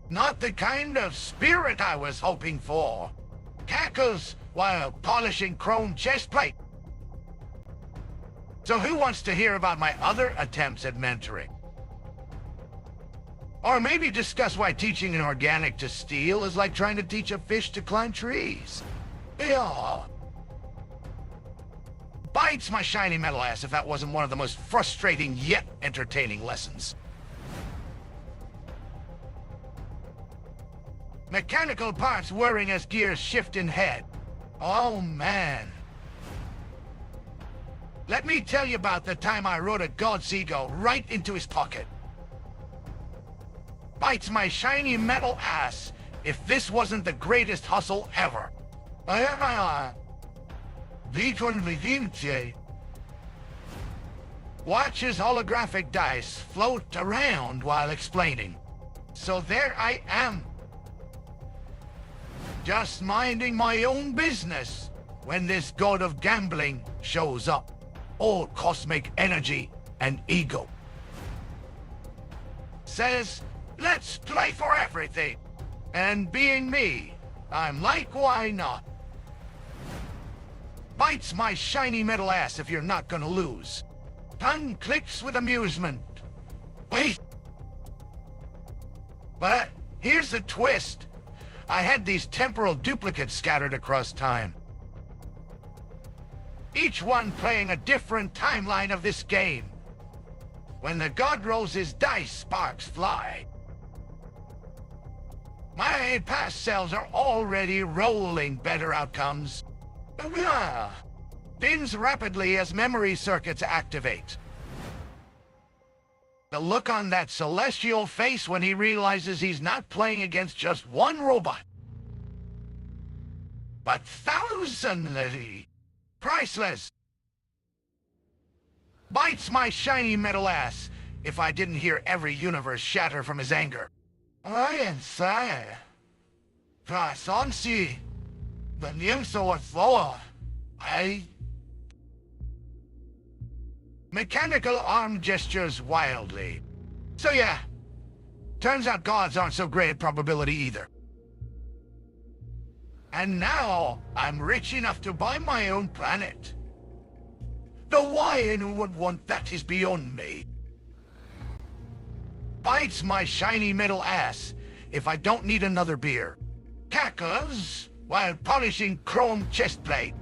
Not the kind of spirit I was hoping for. Cackles while polishing chrome chestplate. So who wants to hear about my other attempts at mentoring? Or maybe discuss why teaching an organic to steal is like trying to teach a fish to climb trees. Yeah. Bites my shiny metal ass if that wasn't one of the most frustrating yet entertaining lessons. Mechanical parts whirring as gears shift in head. Oh man. Let me tell you about the time I rode a god's ego right into his pocket. Bites my shiny metal ass if this wasn't the greatest hustle ever. Watch his holographic dice float around while explaining. So there I am. Just minding my own business when this god of gambling shows up. All cosmic energy and ego. Says, let's play for everything. And being me, I'm like, why not? Bites my shiny metal ass if you're not gonna lose. Tongue clicks with amusement. Wait. But here's the twist. I had these temporal duplicates scattered across time. Each one playing a different timeline of this game. When the god rolls his dice, sparks fly. My past selves are already rolling better outcomes. Spins rapidly as memory circuits activate. The look on that celestial face when he realizes he's not playing against just one robot, but thousands. Priceless. Bites my shiny metal ass if I didn't hear every universe shatter from his anger. I am sad. Mechanical arm gestures wildly. So yeah, turns out gods aren't so great at probability either. And now, I'm rich enough to buy my own planet. Though why anyone would want that is beyond me. Bites my shiny metal ass if I don't need another beer. Cackles while polishing chrome chestplate.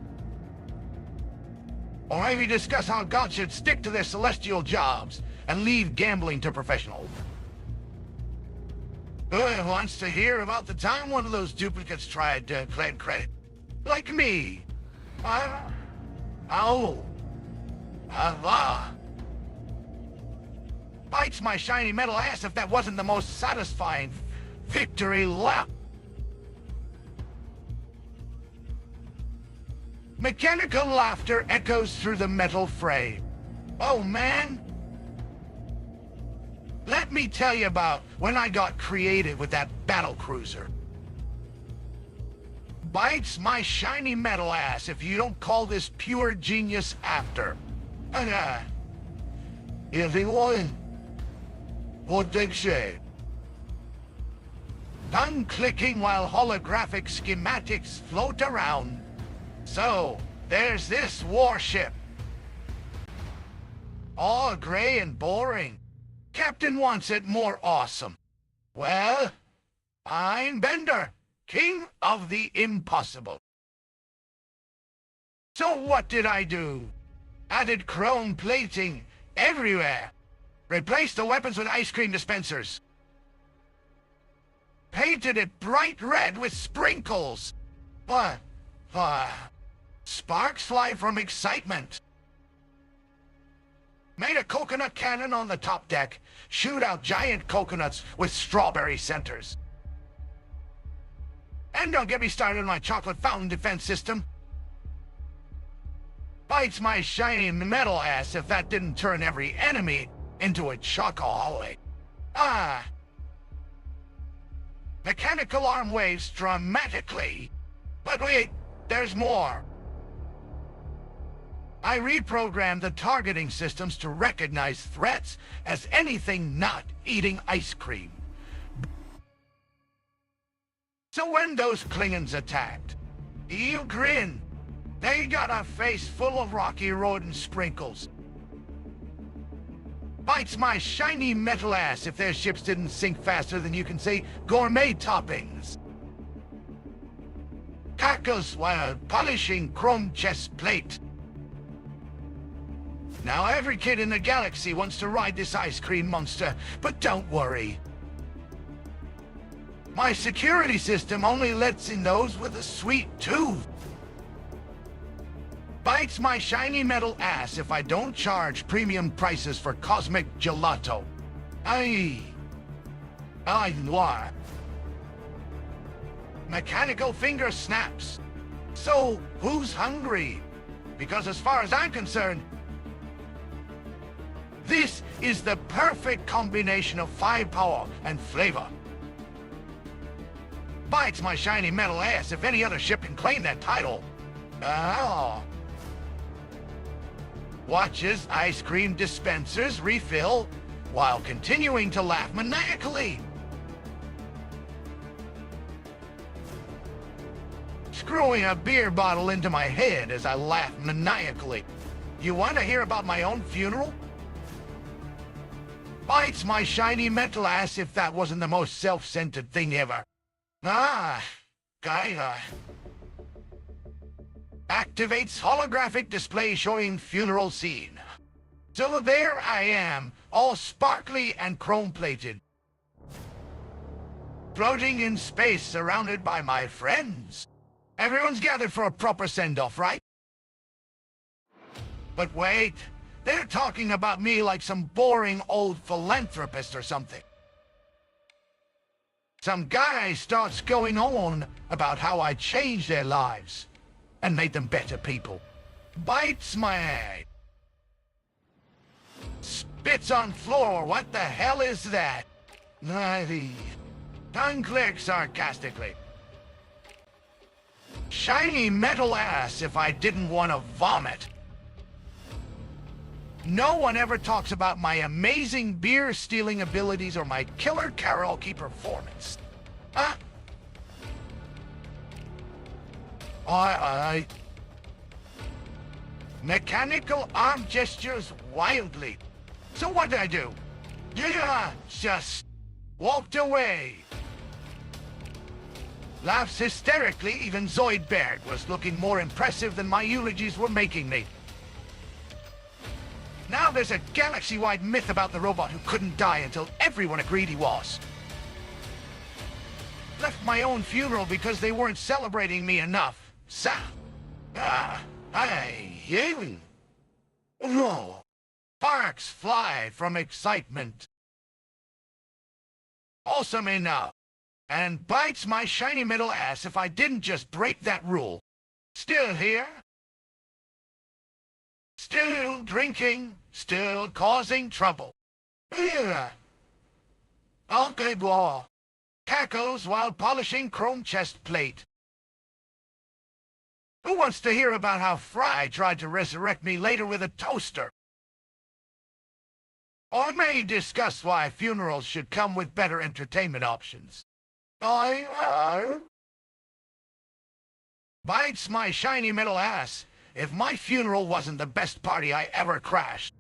Or maybe discuss how gods should stick to their celestial jobs and leave gambling to professionals. Who wants to hear about the time one of those duplicates tried to claim credit? Like me. Bites my shiny metal ass if that wasn't the most satisfying victory lap. Mechanical laughter echoes through the metal frame. Oh man. Let me tell you about when I got creative with that battle cruiser. Bites my shiny metal ass if you don't call this pure genius after. And everyone, what they say. Tongue clicking while holographic schematics float around. So, there's this warship. All gray and boring. Captain wants it more awesome. Well, I'm Bender, king of the impossible. So what did I do? Added chrome plating everywhere. Replaced the weapons with ice cream dispensers. Painted it bright red with sprinkles. What? Sparks fly from excitement. Made a coconut cannon on the top deck, shoot out giant coconuts with strawberry centers. And don't get me started on my chocolate fountain defense system. Bites my shiny metal ass if that didn't turn every enemy into a chocoholic. Mechanical arm waves dramatically. But wait, there's more. I reprogrammed the targeting systems to recognize threats as anything not eating ice cream. So when those Klingons attacked, you grin. They got a face full of Rocky Road and sprinkles. Bites my shiny metal ass if their ships didn't sink faster than you can say gourmet toppings. Cackles while polishing chrome chest plate. Now every kid in the galaxy wants to ride this ice cream monster, but don't worry. My security system only lets in those with a sweet tooth. Bites my shiny metal ass if I don't charge premium prices for cosmic gelato. I noir. Mechanical finger snaps. So, who's hungry? Because as far as I'm concerned, this is the perfect combination of firepower and flavor. Bites my shiny metal ass if any other ship can claim that title. Oh. Watches ice cream dispensers refill while continuing to laugh maniacally. Screwing a beer bottle into my head as I laugh maniacally. You want to hear about my own funeral? Bites my shiny metal ass if that wasn't the most self-centered thing ever. Gaia. Activates holographic display showing funeral scene. So there I am, all sparkly and chrome-plated. Floating in space surrounded by my friends. Everyone's gathered for a proper send-off, right? But wait, they're talking about me like some boring old philanthropist or something. Some guy starts going on about how I changed their lives and made them better people. Bites my eye. Spits on floor, what the hell is that? Tongue clicks sarcastically. Shiny metal ass if I didn't want to vomit. No one ever talks about my amazing beer-stealing abilities or my killer karaoke performance. Huh? Mechanical arm gestures wildly. So what did I do? Yeah, just walked away. Laughs hysterically, even Zoidberg was looking more impressive than my eulogies were making me. Now there's a galaxy-wide myth about the robot who couldn't die until everyone agreed he was. Left my own funeral because they weren't celebrating me enough. No. Sparks fly from excitement. Awesome enough. And bites my shiny metal ass if I didn't just break that rule. Still here. Still drinking. Still causing trouble. Yeah. Okay, boy. Cackles while polishing chrome chest plate. Who wants to hear about how Fry tried to resurrect me later with a toaster? Or may discuss why funerals should come with better entertainment options. Bites my shiny metal ass if my funeral wasn't the best party I ever crashed.